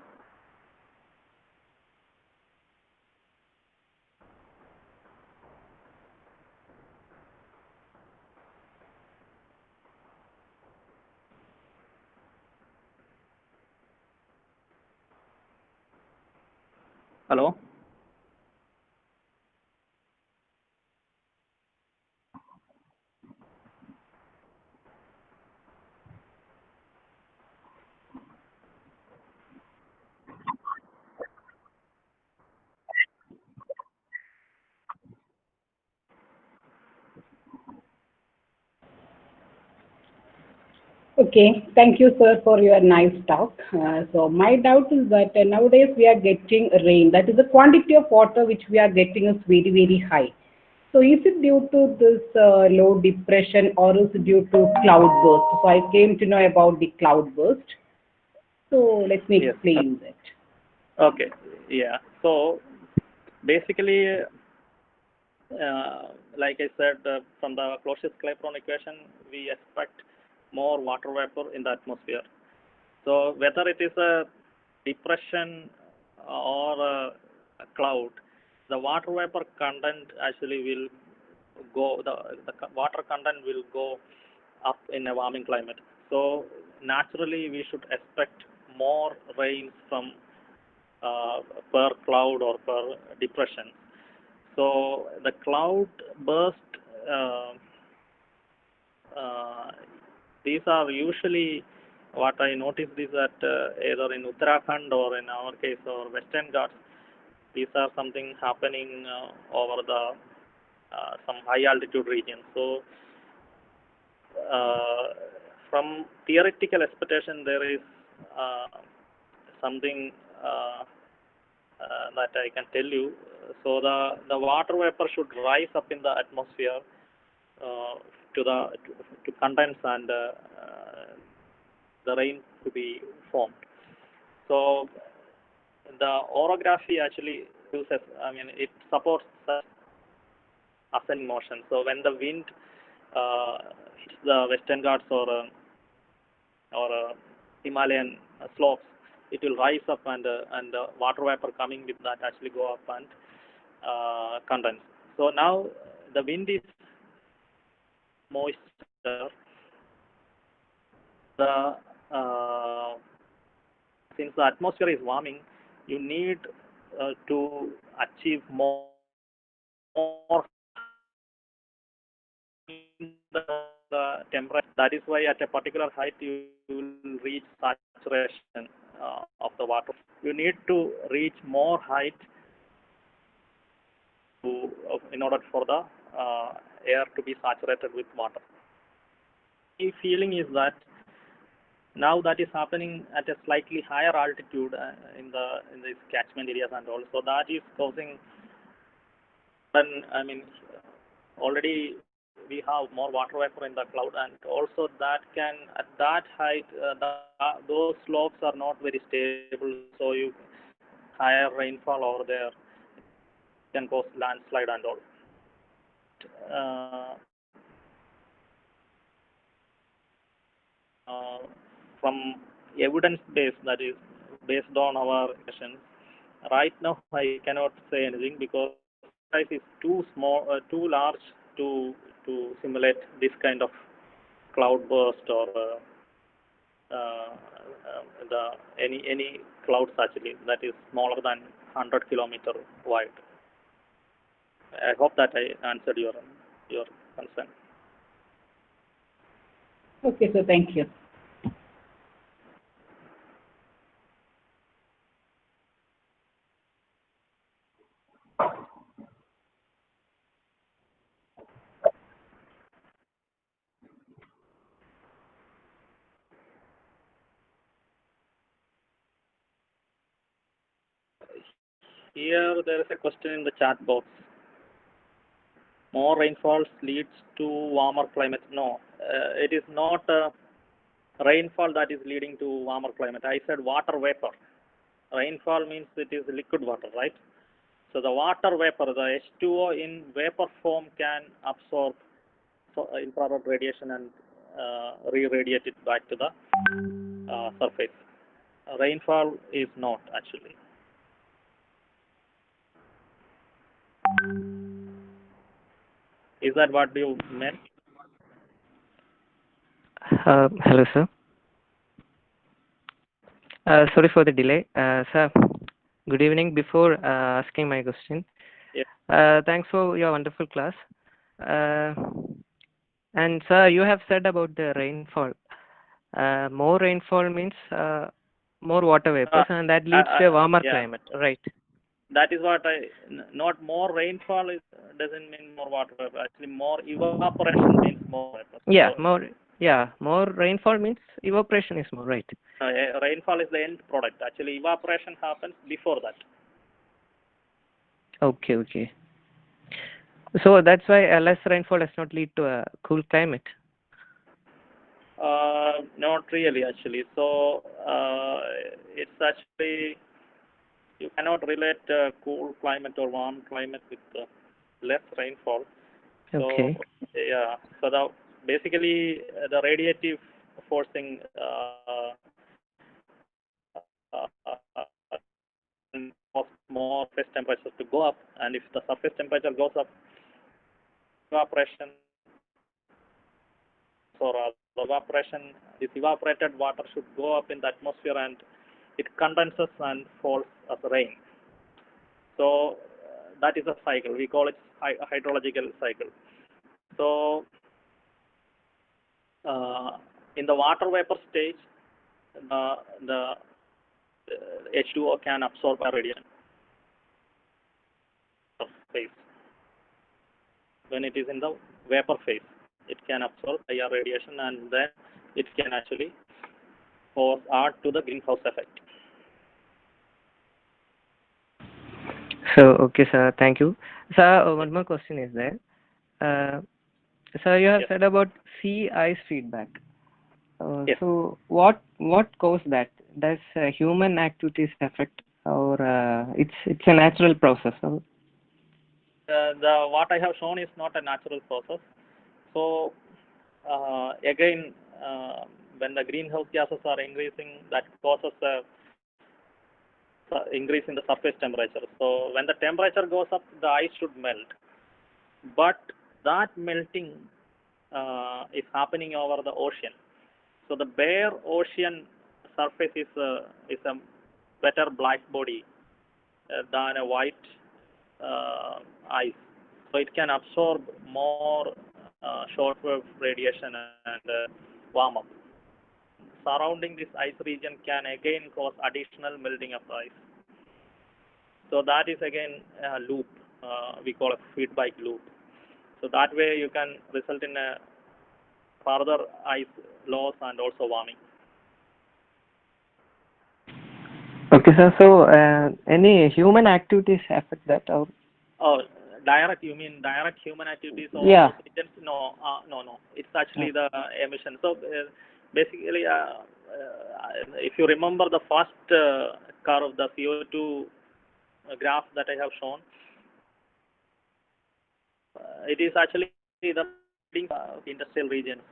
Hello? Okay, thank you, sir, for your nice talk. So my doubt is that nowadays we are getting rain. That is the quantity of water which we are getting is very high. So is it due to this low depression or is it due to cloud burst? So I came to know about the cloud burst. So let me Yes. explain that. Okay. Yeah. So basically, like I said, from the Clausius-Clapeyron equation, we expect more water vapor in the atmosphere. So whether it is a depression or a cloud, the water vapor content actually will go, the water content will go up in a warming climate. So naturally we should expect more rains from per cloud or per depression. So the cloud burst, uh, uh, these are usually, what I noticed is that either in Uttarakhand or in our case or Western Ghats, these are something happening over the some high altitude regions. So from theoretical expectation, there is something that I can tell you. So the water vapor should rise up in the atmosphere uh, to condense and the rain to be formed. So the orography actually uses, I mean, it supports ascending motion. So when the wind uh, hits the Western Ghats or Himalayan slopes, it will rise up and water vapor coming with that actually go up and condense. So now the wind is moisture. The since the atmosphere is warming, you need to achieve more the temperature. That is why at a particular height you will reach saturation of the water. You need to reach more height in order for the air to be saturated with water. The feeling is that now that is happening at a slightly higher altitude in these catchment areas, and also that is causing. I mean, already we have more water vapor in the cloud, and also that can at that height those slopes are not very stable, so you higher rainfall over there can cause landslide and all. Uh, from evidence base, that is based on our questions, right now I cannot say anything because size is too small, too large to simulate this kind of cloud burst or the any clouds actually that is smaller than 100 kilometer wide. I hope that I answered your concern. Okay, so thank you. Here there is a question in the chat box. More rainfalls leads to warmer climate. No, it is not rainfall that is leading to warmer climate. I said water vapor. Rainfall means it is liquid water, right? So the water vapor, the H2O in vapor form can absorb infrared radiation and re-radiate it back to the surface. Rainfall is not actually. Is that what you meant? Hello, sir. Sorry for the delay. Sir, good evening. Before asking my question, yes. Thanks for your wonderful class. And sir, you have said about the rainfall. More rainfall means more water vapors, and that leads to a warmer climate, right? That is what not more rainfall doesn't mean more water vapor. Actually, more evaporation means more vapor. Yeah, so, more rainfall means evaporation is more, right? Rainfall is the end product. Actually, evaporation happens before that. Okay. So that's why less rainfall does not lead to a cool climate. Not really, actually. So it's actually you cannot relate cool climate or warm climate with less rainfall. Okay. So yeah, so basically the radiative forcing cause more surface temperature to go up, and if the surface temperature goes up, evaporation or evaporation, this evaporated water should go up in the atmosphere and it condenses and falls as rain. So that is a cycle. We call it hydrological cycle. So in the water vapor stage, the H2O can absorb a radiation phase. When it is in the vapor phase, it can absorb IR radiation and then it can actually add to the greenhouse effect. So, okay, sir. Thank you. Sir, one more question is there. Sir, you have said about sea ice feedback. Yes. So, what caused that? Does human activities affect, or it's a natural process? Or? What I have shown is not a natural process. So again, when the greenhouse gases are increasing, that causes a increase in the surface temperature. So when the temperature goes up, the ice should melt. But that melting is happening over the ocean. So the bare ocean surface is a better black body than a white ice. So it can absorb more shortwave radiation and warm up. Surrounding this ice region can again cause additional melting of the ice. So that is again a loop. We call a feedback loop. So that way you can result in a further ice loss and also warming. Okay, sir. So, any human activities affect that or? Oh, direct, you mean direct human activities or Yeah. agents? No, no. It's actually the emission. So basically, if you remember the first curve, the CO2 graph that I have shown, it is actually the industrial regions.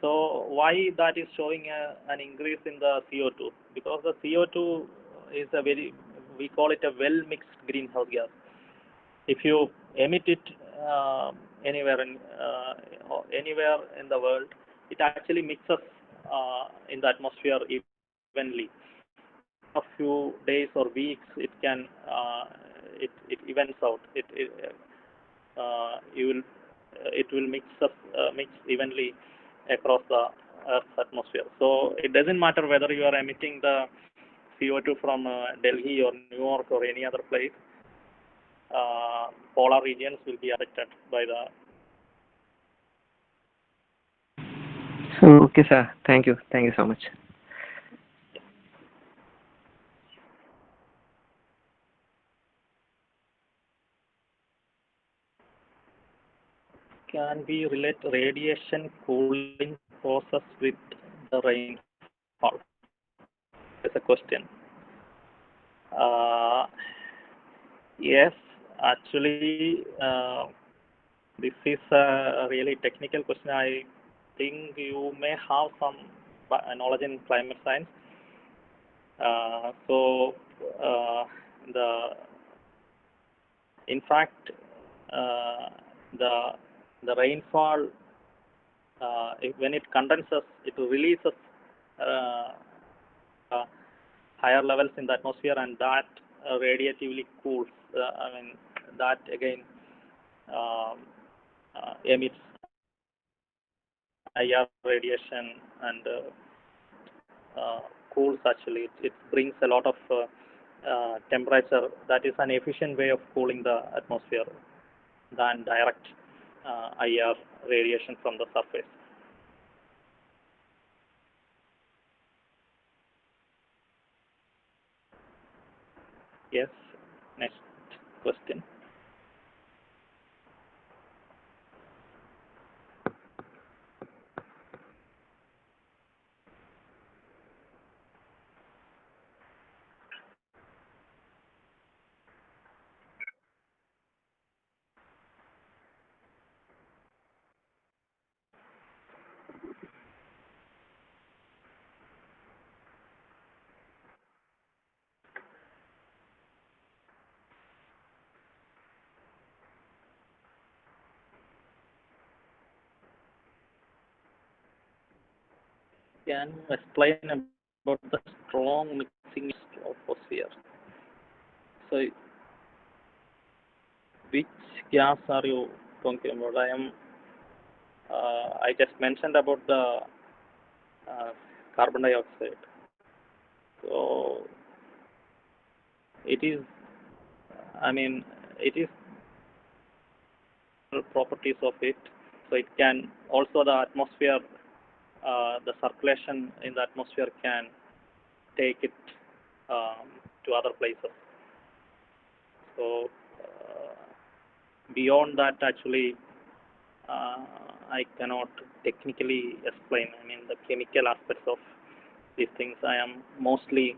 So why that is showing an increase in the CO2? Because the CO2 is a we call it a well mixed greenhouse gas. If you emit it anywhere in the world, it actually mixes in the atmosphere evenly. A few days or weeks, it can it evens out. You will it will mix evenly across the Earth's atmosphere. So it doesn't matter whether you are emitting the CO2 from Delhi or New York or any other place. Polar regions will be affected by the. So, okay, sir. Thank you. Thank you so much. Can we relate radiation cooling process with the rainfall? That's a question. Yes, actually, this is a really technical question. I think you may have some knowledge in climate science. So, the in fact, the rainfall when it condenses, it releases uh, higher levels in the atmosphere, and that radiatively cools. I mean, that again emits IR radiation and cools. Actually, it brings a lot of temperature. That is an efficient way of cooling the atmosphere than direct IR radiation from the surface. Yes. Next question. Can you explain about the strong mixing troposphere? So, which gas are you talking about? I just mentioned about the carbon dioxide. So, it is, I mean, it is properties of it. So, it can also the atmosphere, the circulation in the atmosphere can take it to other places. So, beyond that, actually, I cannot technically explain. I mean, the chemical aspects of these things. I am mostly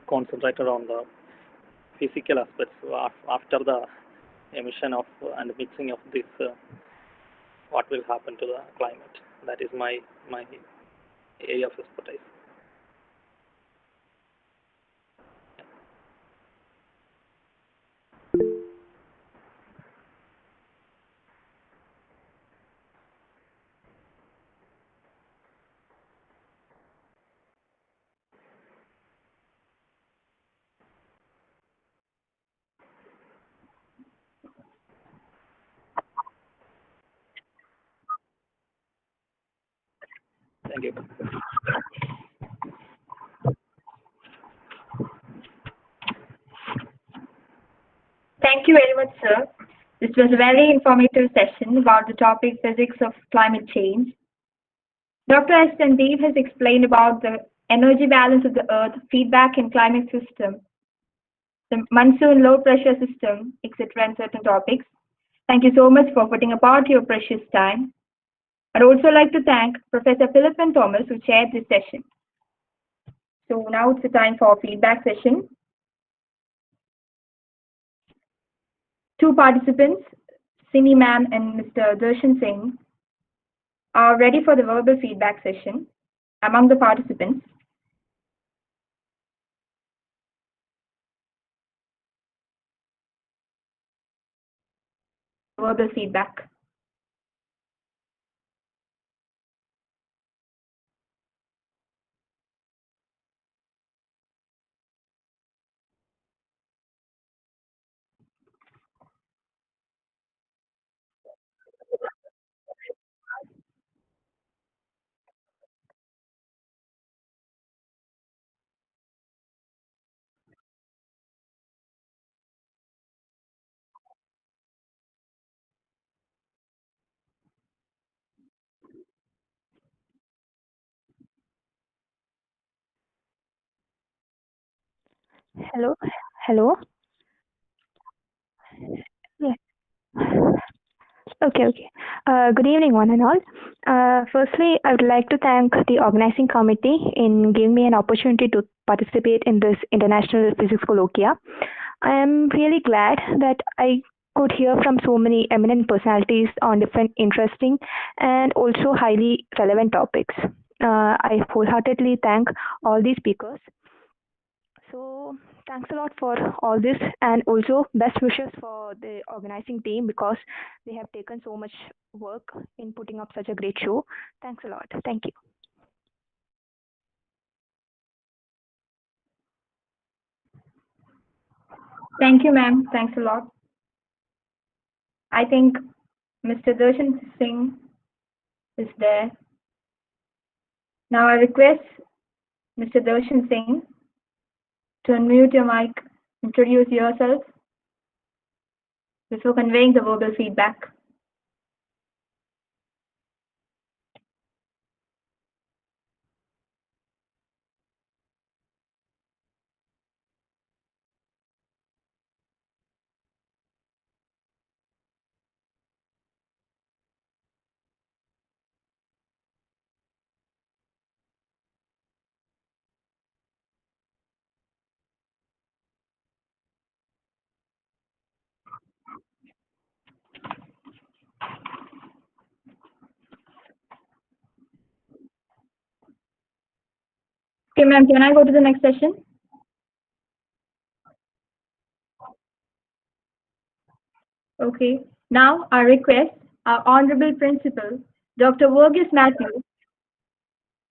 concentrated on the physical aspects after the emission of and mixing of this what will happen to the climate. That is my area of expertise. Thank you. Thank you very much, sir. This was a very informative session about the topic physics of climate change. Dr. S. Sandeep has explained about the energy balance of the Earth, feedback in climate system, the monsoon low pressure system, etc., and certain topics. Thank you so much for putting apart your precious time. I'd also like to thank Professor Philip and Thomas who chaired this session. So now it's the time for feedback session. Two participants, Simi ma'am and Mr. Darshan Singh, are ready for the verbal feedback session among the participants. Verbal feedback. Hello, hello. Yeah. Okay. Good evening, one and all. Firstly, I would like to thank the organizing committee in giving me an opportunity to participate in this International Physics Colloquia. I am really glad that I could hear from so many eminent personalities on different interesting and also highly relevant topics. I wholeheartedly thank all these speakers. So thanks a lot for all this, and also best wishes for the organizing team because they have taken so much work in putting up such a great show. Thanks a lot. Thank you. Thank you, ma'am. Thanks a lot. I think Mr. Darshan Singh is there. Now I request Mr. Darshan Singh to unmute your mic, introduce yourself before conveying the verbal feedback. Okay, ma'am, can I go to the next session? Okay. Now I request our Honorable Principal, Dr. Verghese Matthew,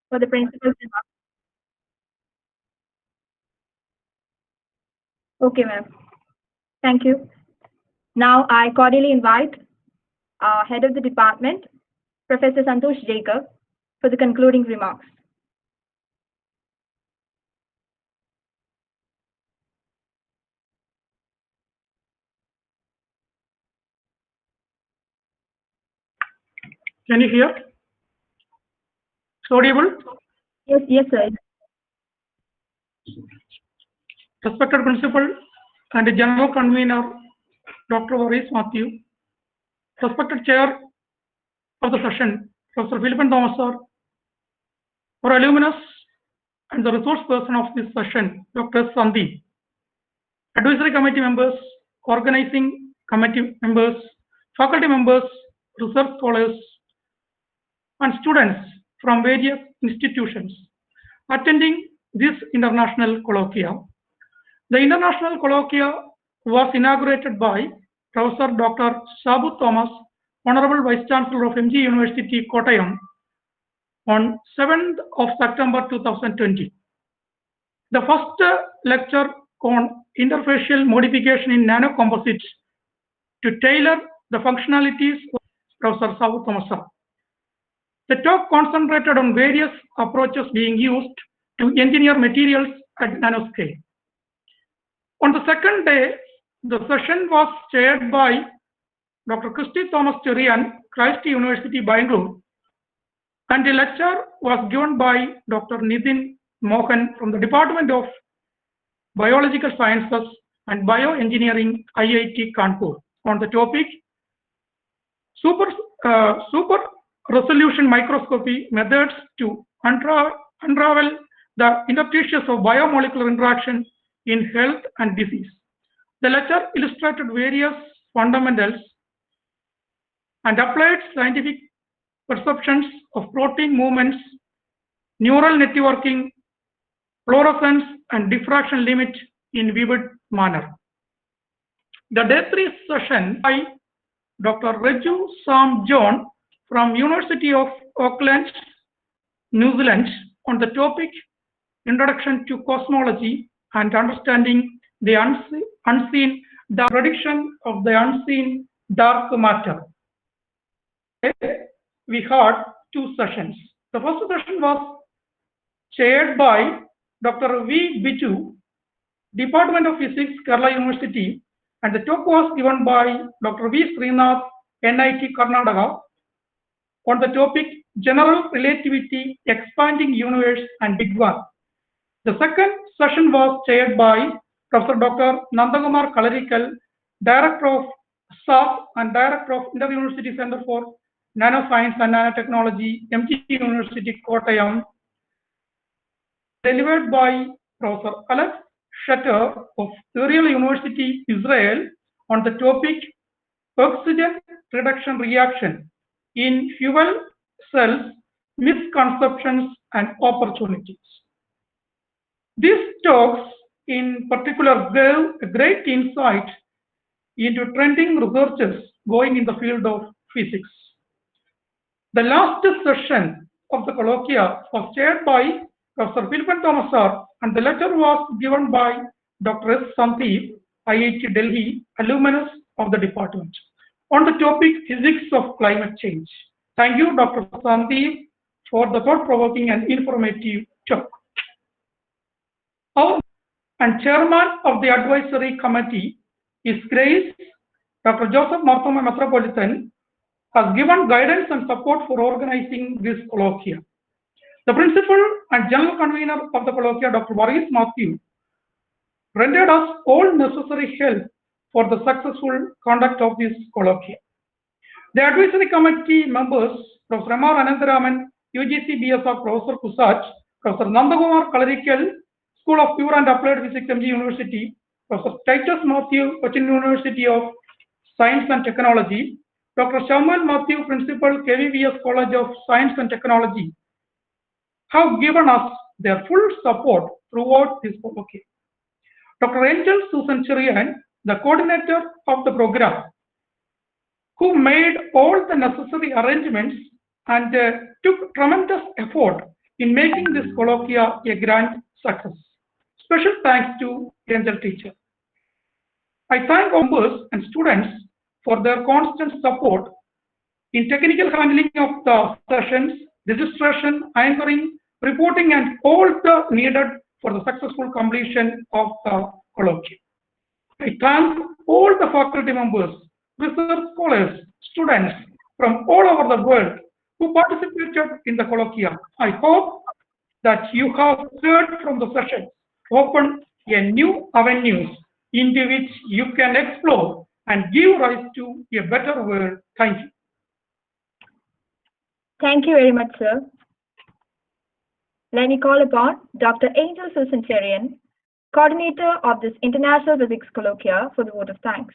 for the principal's remarks. Okay, ma'am. Thank you. Now I cordially invite our head of the department, Professor Santosh Jacob, for the concluding remarks. Can you hear? It's audible? Yes, sir. Respected Principal and General Convener, Dr. Verghese Matthew, respected Chair of the session, Professor Philip and Thomas sir, our alumnus and the resource person of this session, Dr. Sandeep, advisory committee members, organizing committee members, faculty members, research scholars, and students from various institutions attending this international colloquia. The international colloquia was inaugurated by Professor Dr. Sabu Thomas, Honorable Vice Chancellor of MG University, Kottayam, on 7th of September 2020. The first lecture on interfacial modification in nanocomposites to tailor the functionalities of Professor Sabu Thomas. The talk concentrated on various approaches being used to engineer materials at nanoscale. On the second day, the session was chaired by Dr. Christy Thomas Cherian, Christ University, Bangalore, and the lecture was given by Dr. Nitin Mohan from the Department of Biological Sciences and Bioengineering, IIT Kanpur, on the topic super resolution microscopy methods to unravel the interstitials of biomolecular interaction in health and disease. The lecture illustrated various fundamentals and applied scientific perceptions of protein movements, neural networking, fluorescence, and diffraction limit in vivid manner. The day 3 session by Dr. Reju Sam John from University of Auckland, New Zealand, on the topic Introduction to Cosmology and Understanding the Unseen, the Prediction of the Unseen Dark Matter. We had 2 sessions. The first session was chaired by Dr. V. Bichu, Department of Physics, Kerala University, and the talk was given by Dr. V. Srinath, NIT Karnataka, on the topic General Relativity, Expanding Universe, and Big Bang. The second session was chaired by Professor Dr. Nandakumar Kalarikal, Director of SAS and Director of Inter-University Center for Nanoscience and Nanotechnology, MG University, Kottayam, delivered by Professor Alex Shutter of Ariel University, Israel, on the topic Oxygen Reduction Reaction in Fuel Cells, Misconceptions and Opportunities. These talks in particular gave a great insight into trending researches going in the field of physics. The last session of the colloquia was chaired by Professor Philippen Thomas sir, and the lecture was given by Dr. S. SANDEEP, IIT Delhi, alumnus of the department, on the topic Physics of Climate Change. Thank you, Dr. SANDEEP, for the thought-provoking and informative talk. Our and chairman of the advisory committee, His Grace Dr. Joseph Marthoma Metropolitan, has given guidance and support for organizing this colloquia. The principal and general convener of the colloquia, Dr. Maurice Matthew, rendered us all necessary help for the successful conduct of this colloquia. The advisory committee members, Professor M.R. Anandaraman, UGC BSR Professor Kusach, Professor Nandakumar Kalarikal, School of Pure and Applied Physics, MG University, Professor Titus Matthew, Cochin University of Science and Technology, Dr. Samuel Matthew, Principal, KVVS College of Science and Technology, have given us their full support throughout this colloquia. Dr. Angel Susan Cherian, the coordinator of the program, who made all the necessary arrangements and took tremendous effort in making this colloquia a grand success. Special thanks to Angel teacher. I thank our members and students for their constant support in technical handling of the sessions, registration, anchoring, reporting, and all the needed for the successful completion of the colloquia. I thank all the faculty members, research scholars, students from all over the world who participated in the colloquia. I hope that you have heard from the session open a new avenues into which you can explore and give rise to a better world. Thank you. Thank you very much, sir. Let me call upon Dr. Angel Susan Cherian, coordinator of this International Physics Colloquia, for the vote of thanks.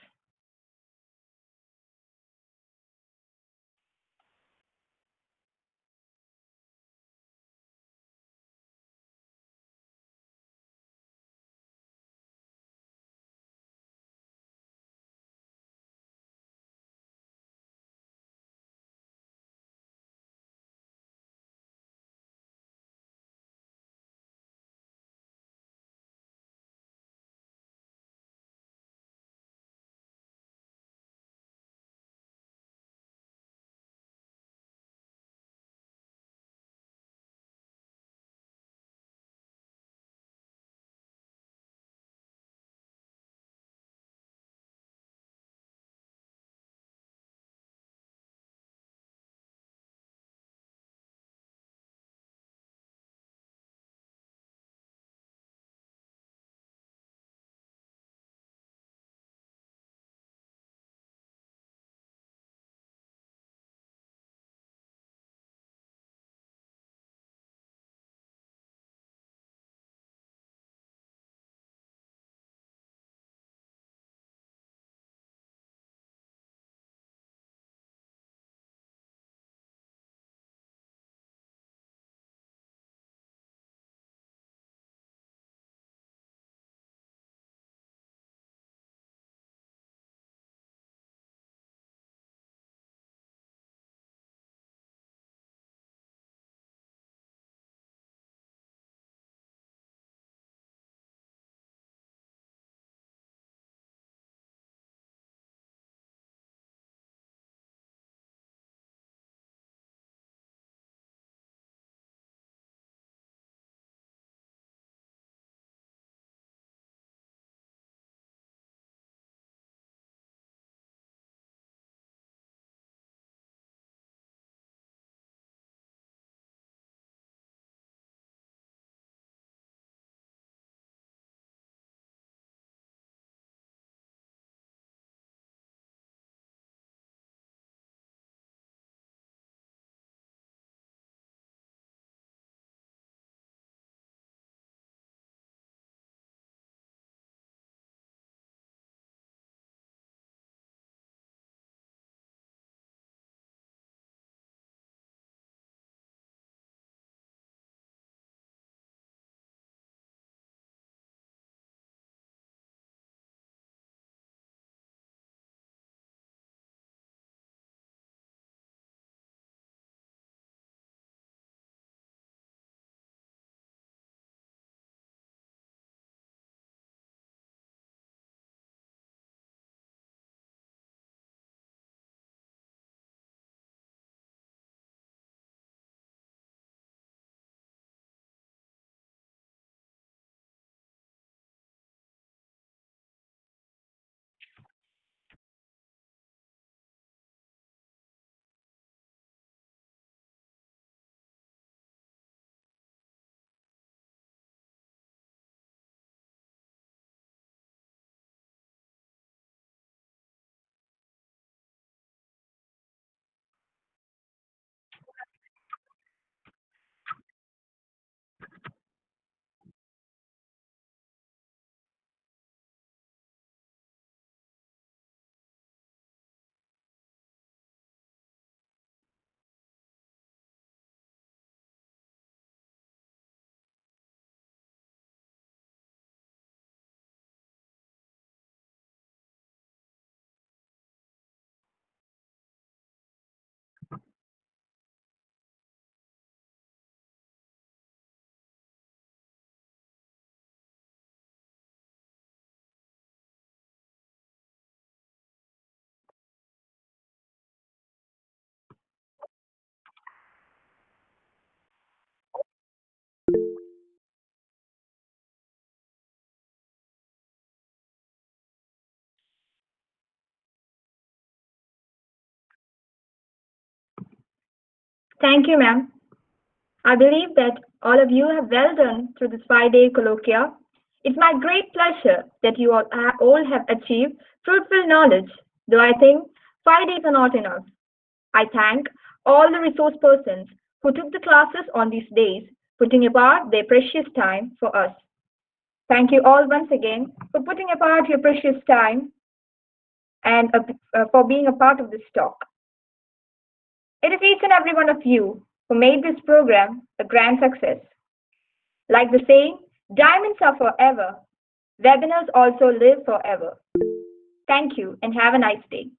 Thank you, ma'am. I believe that all of you have well done through this 5-day colloquia. It's my great pleasure that you all have achieved fruitful knowledge, though I think 5 days are not enough. I thank all the resource persons who took the classes on these days, putting apart their precious time for us. Thank you all once again for putting apart your precious time and for being a part of this talk. It is each and every one of you who made this program a grand success. Like the saying, diamonds are forever, webinars also live forever. Thank you and have a nice day.